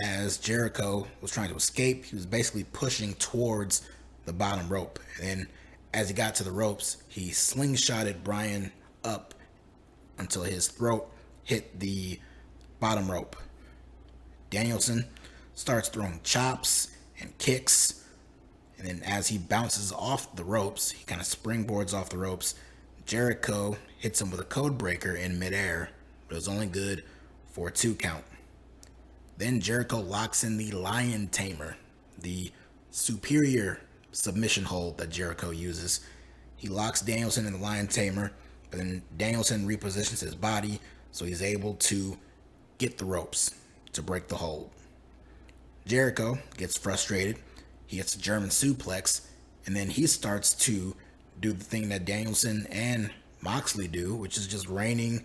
as Jericho was trying to escape, he was basically pushing towards the bottom rope. And then as he got to the ropes, he slingshotted Bryan up until his throat hit the bottom rope. Danielson starts throwing chops and kicks, and then as he bounces off the ropes, he kind of springboards off the ropes. Jericho hits him with a code breaker in midair, but it was only good for a 2 count. Then Jericho locks in the Lion Tamer, the superior submission hold that Jericho uses. He locks Danielson in the Lion Tamer, but then Danielson repositions his body so he's able to get the ropes to break the hold. Jericho gets frustrated. He hits a German suplex, and then he starts to do the thing that Danielson and Moxley do, which is just raining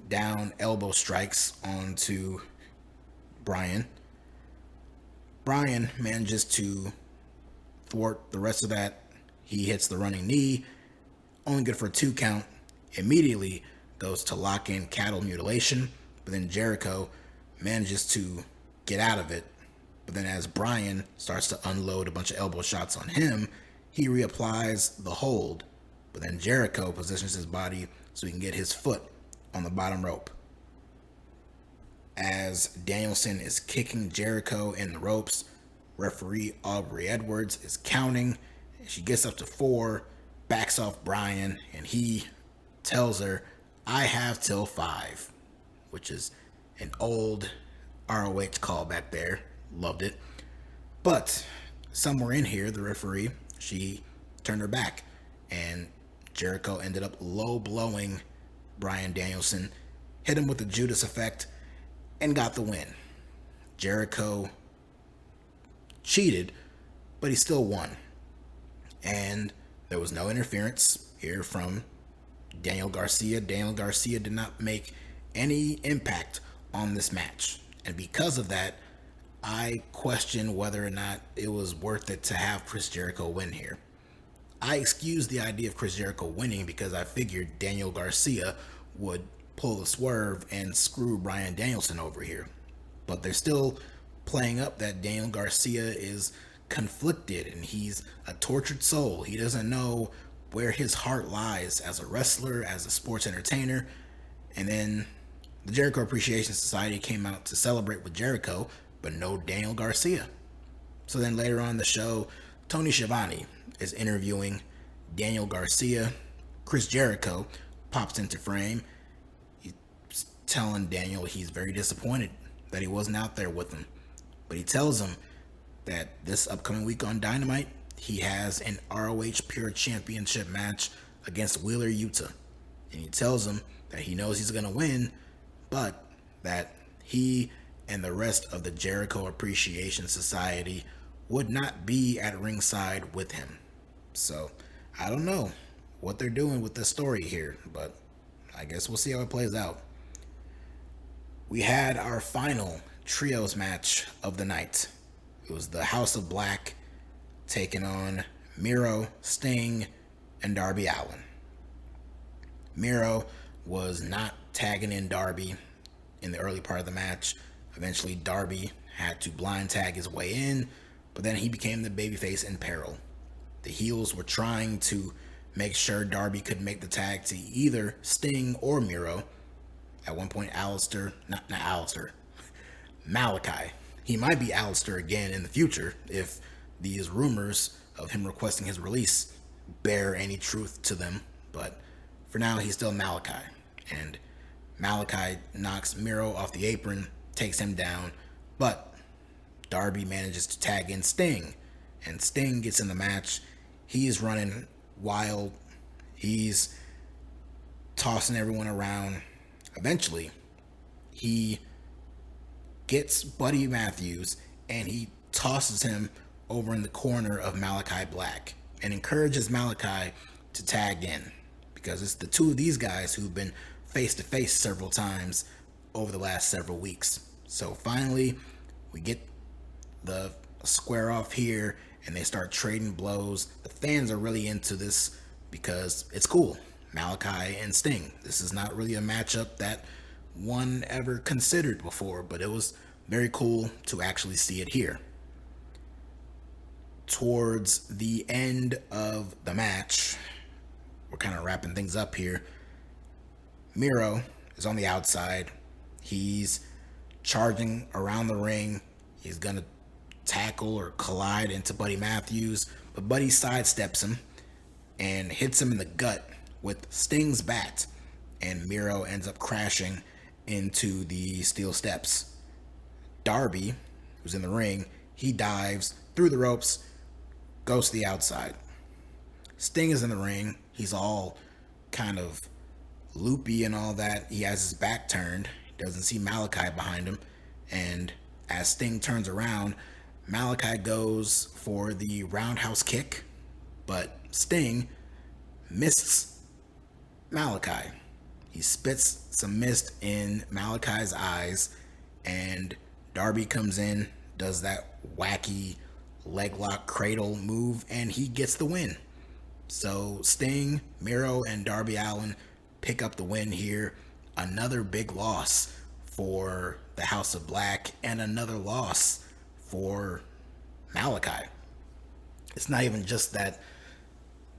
down elbow strikes onto Bryan. Bryan manages to thwart the rest of that. He hits the running knee, only good for a 2 count. Immediately goes to lock in cattle mutilation, but then Jericho manages to get out of it. But then as Bryan starts to unload a bunch of elbow shots on him, he reapplies the hold. But then Jericho positions his body so he can get his foot on the bottom rope. As Danielson is kicking Jericho in the ropes, referee Aubrey Edwards is counting. She gets up to 4, backs off Bryan, and he tells her, "I have till 5," which is an old ROH call back there. Loved it. But somewhere in here, the referee, she turned her back, and Jericho ended up low blowing Bryan Danielson, hit him with the Judas effect, and got the win. Jericho cheated, but he still won. And there was no interference here from Daniel Garcia. Daniel Garcia did not make any impact on this match. And because of that, I question whether or not it was worth it to have Chris Jericho win here. I excused the idea of Chris Jericho winning because I figured Daniel Garcia would pull the swerve and screw Bryan Danielson over here. But they're still playing up that Daniel Garcia is conflicted and he's a tortured soul. He doesn't know where his heart lies as a wrestler, as a sports entertainer. And then the Jericho Appreciation Society came out to celebrate with Jericho, but no Daniel Garcia. So then later on in the show, Tony Schiavone is interviewing Daniel Garcia. Chris Jericho pops into frame. He's telling Daniel he's very disappointed that he wasn't out there with him. But he tells him that this upcoming week on Dynamite, he has an ROH Pure Championship match against Wheeler Yuta. And he tells him that he knows he's going to win, but that he and the rest of the Jericho Appreciation Society would not be at ringside with him. So, I don't know what they're doing with this story here, but I guess we'll see how it plays out. We had our final trios match of the night. It was the House of Black taking on Miro, Sting, and Darby Allin. Miro was not tagging in Darby in the early part of the match. Eventually, Darby had to blind tag his way in, but then he became the babyface in peril. The heels were trying to make sure Darby could make the tag to either Sting or Miro. At one point, Malachi. He might be Alistair again in the future if these rumors of him requesting his release bear any truth to them. But for now, he's still Malachi. And Malachi knocks Miro off the apron, takes him down, but Darby manages to tag in Sting, and Sting gets in the match. He's running wild. He's tossing everyone around. Eventually, he gets Buddy Matthews and he tosses him over in the corner of Malachi Black and encourages Malachi to tag in, because it's the two of these guys who've been face to face several times over the last several weeks. So finally, we get the square off here and they start trading blows. The fans are really into this because it's cool. Malachi and Sting. This is not really a matchup that one ever considered before, but it was very cool to actually see it here. Towards the end of the match, we're kind of wrapping things up here. Miro is on the outside. He's charging around the ring. He's going to tackle or collide into Buddy Matthews, but Buddy sidesteps him and hits him in the gut with Sting's bat, and Miro ends up crashing into the steel steps. Darby, who's in the ring, he dives through the ropes, goes to the outside. Sting is in the ring. He's all kind of loopy and all that. He has his back turned. He doesn't see Malachi behind him. And as Sting turns around, Malachi goes for the roundhouse kick, but Sting mists Malachi. He spits some mist in Malachi's eyes, and Darby comes in, does that wacky leg lock cradle move, and he gets the win. So Sting, Miro, and Darby Allin pick up the win here. Another big loss for the House of Black and another loss for Malachi. It's not even just that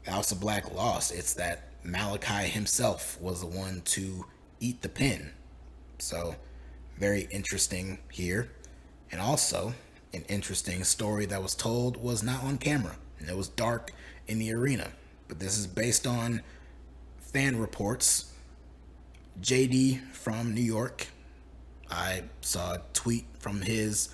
House of Black lost, it's that Malachi himself was the one to eat the pin. So very interesting here. And also an interesting story that was told was not on camera, and it was dark in the arena, but this is based on fan reports. JD from New York, I saw a tweet from his,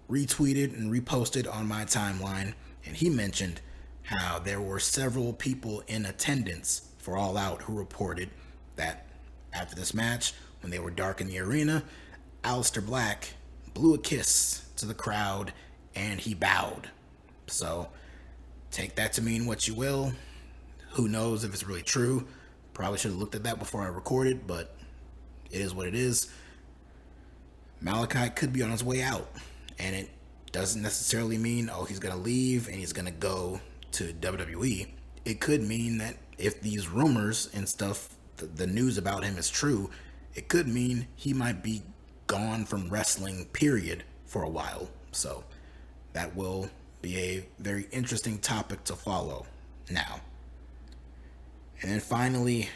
retweeted and reposted on my timeline, and he mentioned how there were several people in attendance for All Out who reported that after this match, when they were dark in the arena, Aleister Black blew a kiss to the crowd and he bowed. So take that to mean what you will. Who knows if it's really true? Probably should have looked at that before I recorded, but it is what it is. Malachi could be on his way out, and it doesn't necessarily mean, oh, he's going to leave and he's going to go to WWE. It could mean that if these rumors and stuff, the news about him is true, it could mean he might be gone from wrestling, period, for a while. So that will be a very interesting topic to follow now. And then finally,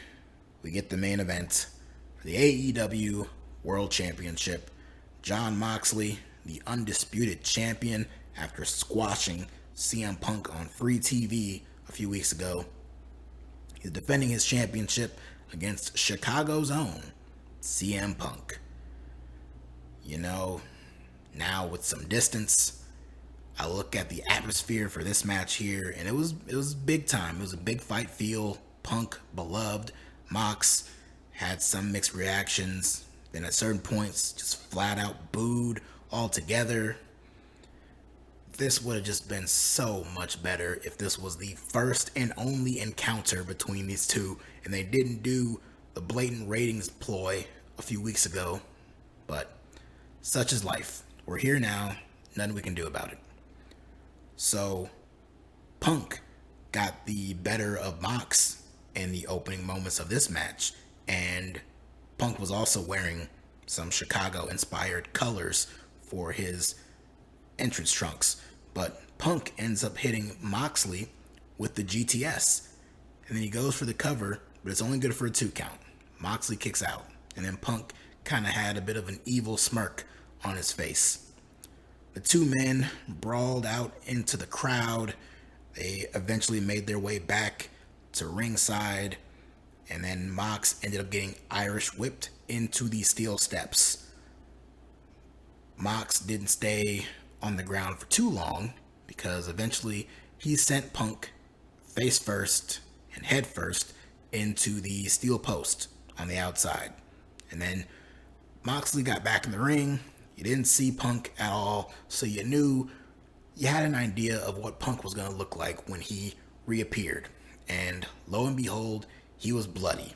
we get the main event, the AEW World Championship. Jon Moxley, the undisputed champion, after squashing CM Punk on free TV a few weeks ago. He's defending his championship against Chicago's own CM Punk. You know, now with some distance, I look at the atmosphere for this match here, and it was big time. It was a big fight feel. Punk beloved. Mox had some mixed reactions. Then at certain points, just flat out booed altogether. This would have just been so much better if this was the first and only encounter between these two, and they didn't do the blatant ratings ploy a few weeks ago. But such is life. We're here now. Nothing we can do about it. So Punk got the better of Mox in the opening moments of this match, and Punk was also wearing some Chicago-inspired colors for his entrance trunks. But Punk ends up hitting Moxley with the GTS, and then he goes for the cover, but it's only good for a 2 count. Moxley kicks out, and then Punk kind of had a bit of an evil smirk on his face. The two men brawled out into the crowd. They eventually made their way back to ringside, and then Mox ended up getting Irish whipped into the steel steps. Mox didn't stay on the ground for too long because eventually he sent Punk face first and head first into the steel post on the outside. And then Moxley got back in the ring. You didn't see Punk at all, so you had an idea of what Punk was going to look like when he reappeared. And lo and behold, he was bloody.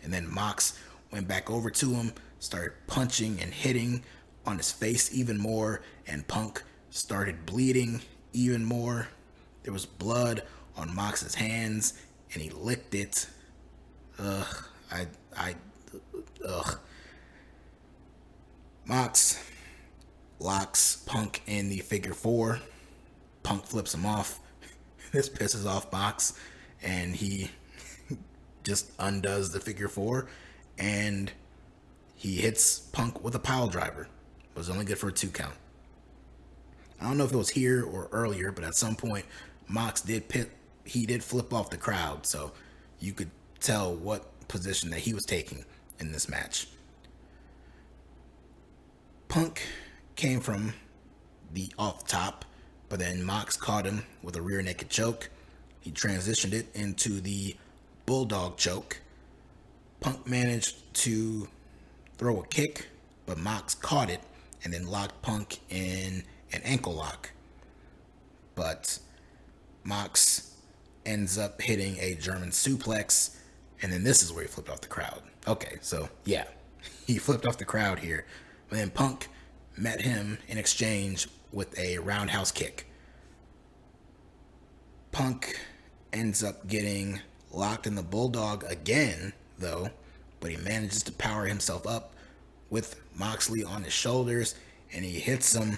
And then Mox went back over to him, started punching and hitting on his face even more, and Punk started bleeding even more. There was blood on Mox's hands, and he licked it. Mox locks Punk in the figure four. Punk flips him off. This pisses off Mox, and he just undoes the figure four, and he hits Punk with a pile driver. It was only good for a 2 count. I don't know if it was here or earlier, but at some point, Mox did flip off the crowd, so you could tell what position that he was taking in this match. Punk came from the off top, but then Mox caught him with a rear naked choke. He transitioned it into the bulldog choke. Punk managed to throw a kick, but Mox caught it and then locked Punk in an ankle lock. But Mox ends up hitting a German suplex, and then this is where he flipped off the crowd. Okay, so yeah, he flipped off the crowd here. But then Punk met him in exchange with a roundhouse kick. Punk ends up getting locked in the bulldog again, though, but he manages to power himself up with Moxley on his shoulders, and he hits him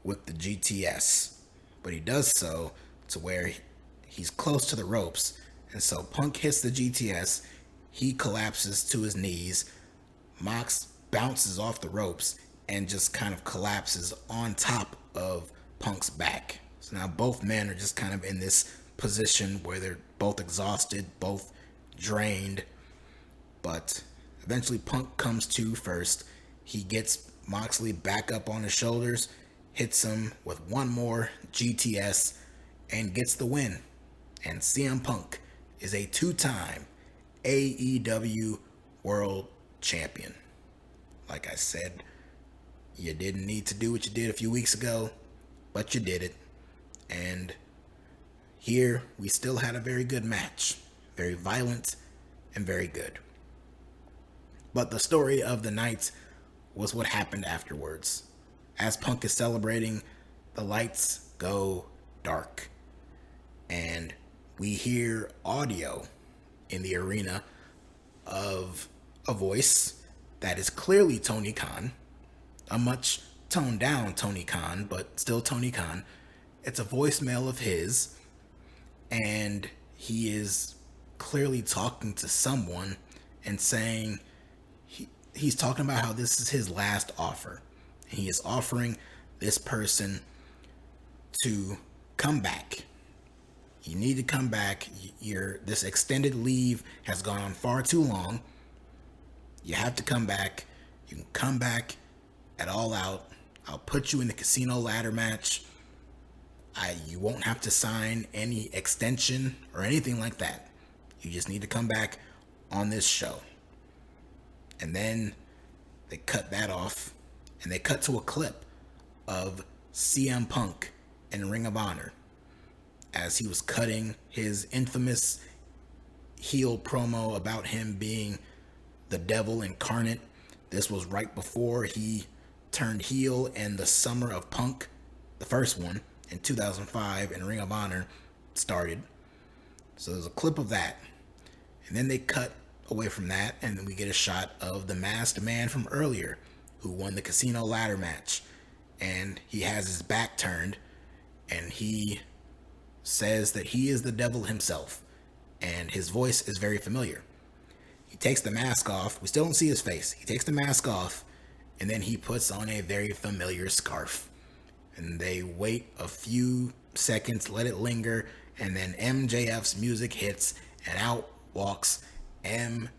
with the GTS. But he does so to where he's close to the ropes, and so Punk hits the GTS, he collapses to his knees, Mox bounces off the ropes and just kind of collapses on top of Punk's back. So now both men are just kind of in this position where they're both exhausted, both drained, but eventually Punk comes to first. He gets Moxley back up on his shoulders, hits him with one more GTS, and gets the win. And CM Punk is a 2-time AEW World Champion. Like I said, you didn't need to do what you did a few weeks ago, but you did it. And here we still had a very good match. Very violent and very good. But the story of the night was what happened afterwards. As Punk is celebrating, the lights go dark. And we hear audio in the arena of a voice that is clearly Tony Khan. A much toned down Tony Khan, but still Tony Khan. It's a voicemail of his, and he is clearly talking to someone and saying he's talking about how this is his last offer. He is offering this person to come back. You need to come back. This extended leave has gone on far too long. You have to come back. You can come back at All Out. I'll put you in the casino ladder match. You won't have to sign any extension or anything like that. You just need to come back on this show. And then they cut that off, and they cut to a clip of CM Punk in Ring of Honor as he was cutting his infamous heel promo about him being the devil incarnate. This was right before he turned heel in the Summer of Punk, the first one, in 2005, and Ring of Honor started. So there's a clip of that. And then they cut away from that, and then we get a shot of the masked man from earlier who won the casino ladder match. And he has his back turned, and he says that he is the devil himself. And his voice is very familiar. He takes the mask off. We still don't see his face. He takes the mask off, and then he puts on a very familiar scarf. and they wait a few seconds, let it linger, and then MJF's music hits, and out walks MJF,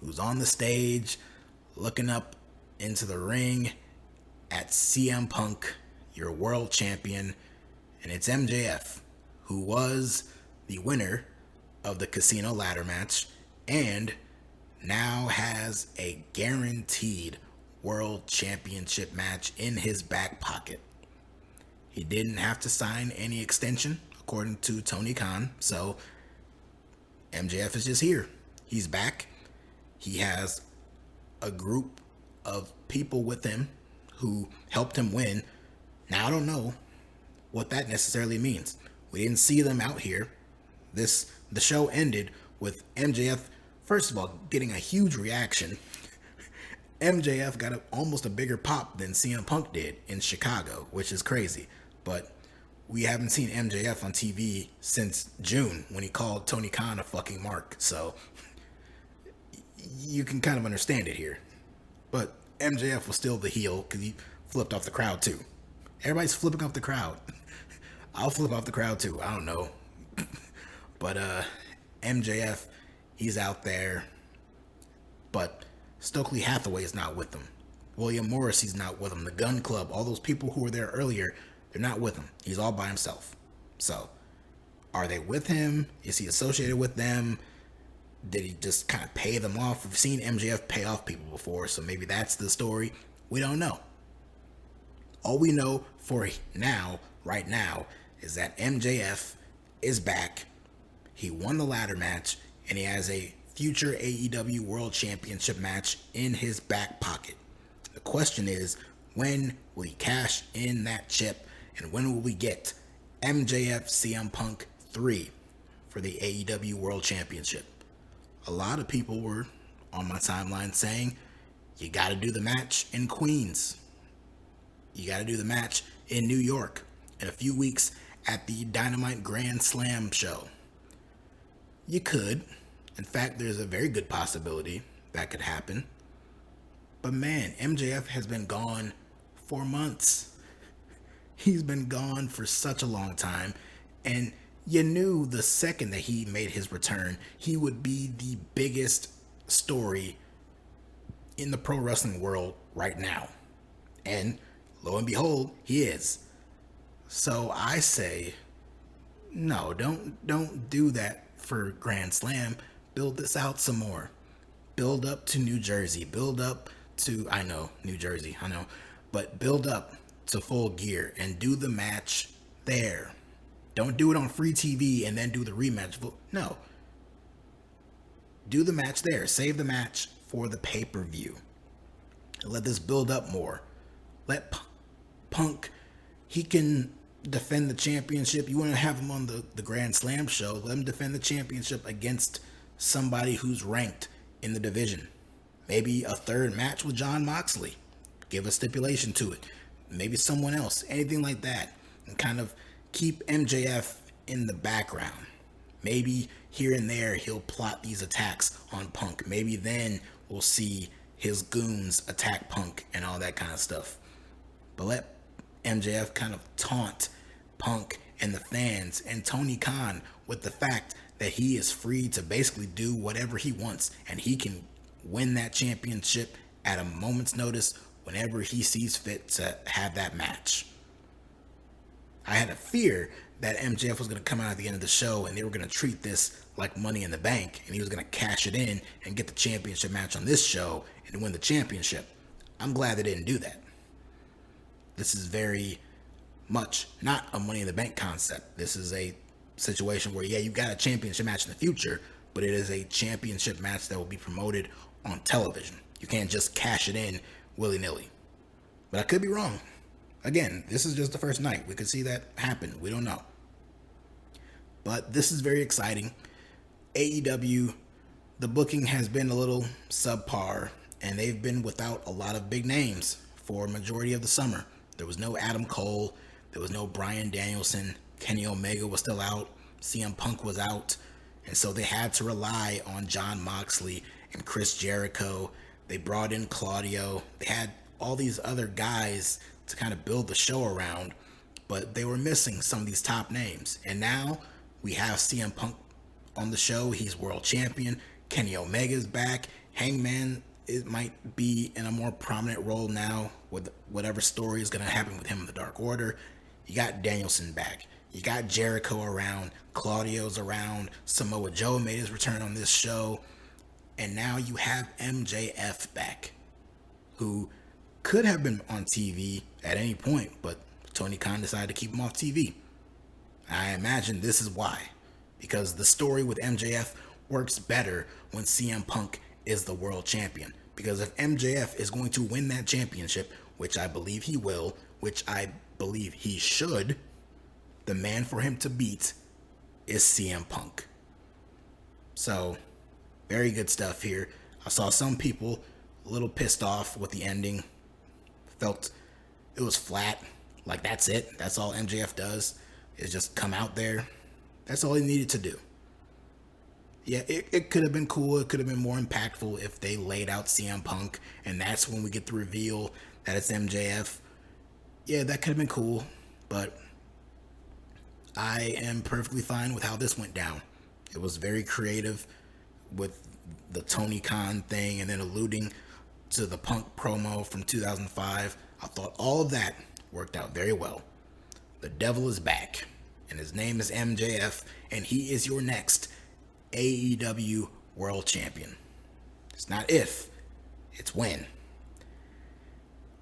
who's on the stage looking up into the ring at CM Punk, your world champion, and it's MJF, who was the winner of the casino ladder match and now has a guaranteed world championship match in his back pocket. He didn't have to sign any extension, according to Tony Khan, so MJF is just here. He's back. He has a group of people with him who helped him win. Now, I don't know what that necessarily means. We didn't see them out here. The show ended with MJF, first of all, getting a huge reaction. MJF got almost a bigger pop than CM Punk did in Chicago, which is crazy. But we haven't seen MJF on TV since June when he called Tony Khan a fucking mark. So you can kind of understand it here. But MJF was still the heel because he flipped off the crowd too. Everybody's flipping off the crowd. I'll flip off the crowd too. I don't know. But MJF, he's out there. But Stokely Hathaway is not with him. William Morrissey's not with him. The Gun Club, all those people who were there earlier, they're not with him. He's all by himself. So, are they with him? Is he associated with them? Did he just kind of pay them off? We've seen MJF pay off people before, so maybe that's the story. We don't know. All we know for now, right now, is that MJF is back. He won the ladder match, and he has a future AEW World Championship match in his back pocket. The question is, when will he cash in that chip, and when will we get MJF CM Punk 3 for the AEW World Championship? A lot of people were on my timeline saying, you got to do the match in Queens. You got to do the match in New York in a few weeks at the Dynamite Grand Slam show. You could. In fact, there's a very good possibility that could happen. But man, MJF has been gone for months. He's been gone for such a long time. And you knew the second that he made his return, he would be the biggest story in the pro wrestling world right now. And lo and behold, he is. So I say, no, don't do that for Grand Slam. Build this out some more. Build up to New Jersey. Build up to, I know, New Jersey, I know. But build up to Full Gear and do the match there. Don't do it on free TV and then do the rematch. No. Do the match there. Save the match for the pay-per-view. Let this build up more. Let Punk, he can defend the championship. You want to have him on the Grand Slam show. Let him defend the championship against somebody who's ranked in the division. Maybe a third match with Jon Moxley. Give a stipulation to it. Maybe someone else. Anything like that. And kind of keep MJF in the background. Maybe here and there he'll plot these attacks on Punk. Maybe then we'll see his goons attack Punk and all that kind of stuff. But let MJF kind of taunt Punk and the fans and Tony Khan with the fact that he is free to basically do whatever he wants, and he can win that championship at a moment's notice whenever he sees fit to have that match. I had a fear that MJF was going to come out at the end of the show and they were going to treat this like Money in the Bank, and he was going to cash it in and get the championship match on this show and win the championship. I'm glad they didn't do that. This is very much not a Money in the Bank concept. This is a situation where, yeah, you've got a championship match in the future, but it is a championship match that will be promoted on television. You can't just cash it in willy-nilly. But I could be wrong. Again, this is just the first night. We could see that happen. We don't know. But this is very exciting. AEW, the booking has been a little subpar, and they've been without a lot of big names for a majority of the summer. There was no Adam Cole. There was no Bryan Danielson. Kenny Omega was still out. CM Punk was out. And so they had to rely on Jon Moxley and Chris Jericho. They brought in Claudio. They had all these other guys to kind of build the show around, but they were missing some of these top names. And now we have CM Punk on the show. He's world champion. Kenny Omega's back. Hangman, it might be in a more prominent role now with whatever story is going to happen with him in the Dark Order. You got Danielson back. You got Jericho around. Claudio's around. Samoa Joe made his return on this show. And now you have MJF back, who could have been on TV at any point, but Tony Khan decided to keep him off TV. I imagine this is why. Because the story with MJF works better when CM Punk is the world champion. Because if MJF is going to win that championship, which I believe he will, which I believe he should, the man for him to beat is CM Punk. So, very good stuff here. I saw some people a little pissed off with the ending. Felt it was flat. Like, that's it. That's all MJF does, is just come out there. That's all he needed to do. Yeah, it could have been cool. It could have been more impactful if they laid out CM Punk, and that's when we get the reveal that it's MJF. Yeah, that could have been cool, but I am perfectly fine with how this went down. It was very creative with the Tony Khan thing and then alluding to the Punk promo from 2005. I thought all of that worked out very well. The devil is back, and his name is MJF, and he is your next AEW World Champion. It's not if, it's when.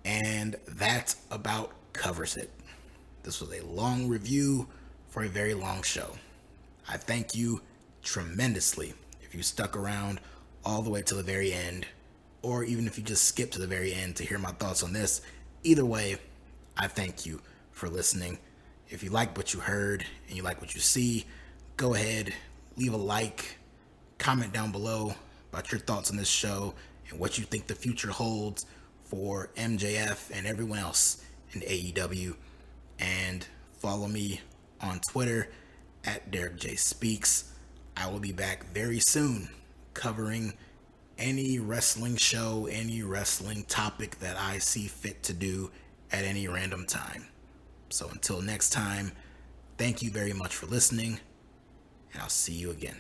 And that about covers it. This was a long review for a very long show. I thank you tremendously if you stuck around all the way to the very end, or even if you just skipped to the very end to hear my thoughts on this. Either way, I thank you for listening. If you like what you heard and you like what you see, go ahead, leave a like, comment down below about your thoughts on this show and what you think the future holds for MJF and everyone else in AEW. And follow me on Twitter at DerekJ Speaks. I will be back very soon covering any wrestling show, any wrestling topic that I see fit to do at any random time. So until next time, thank you very much for listening, and I'll see you again.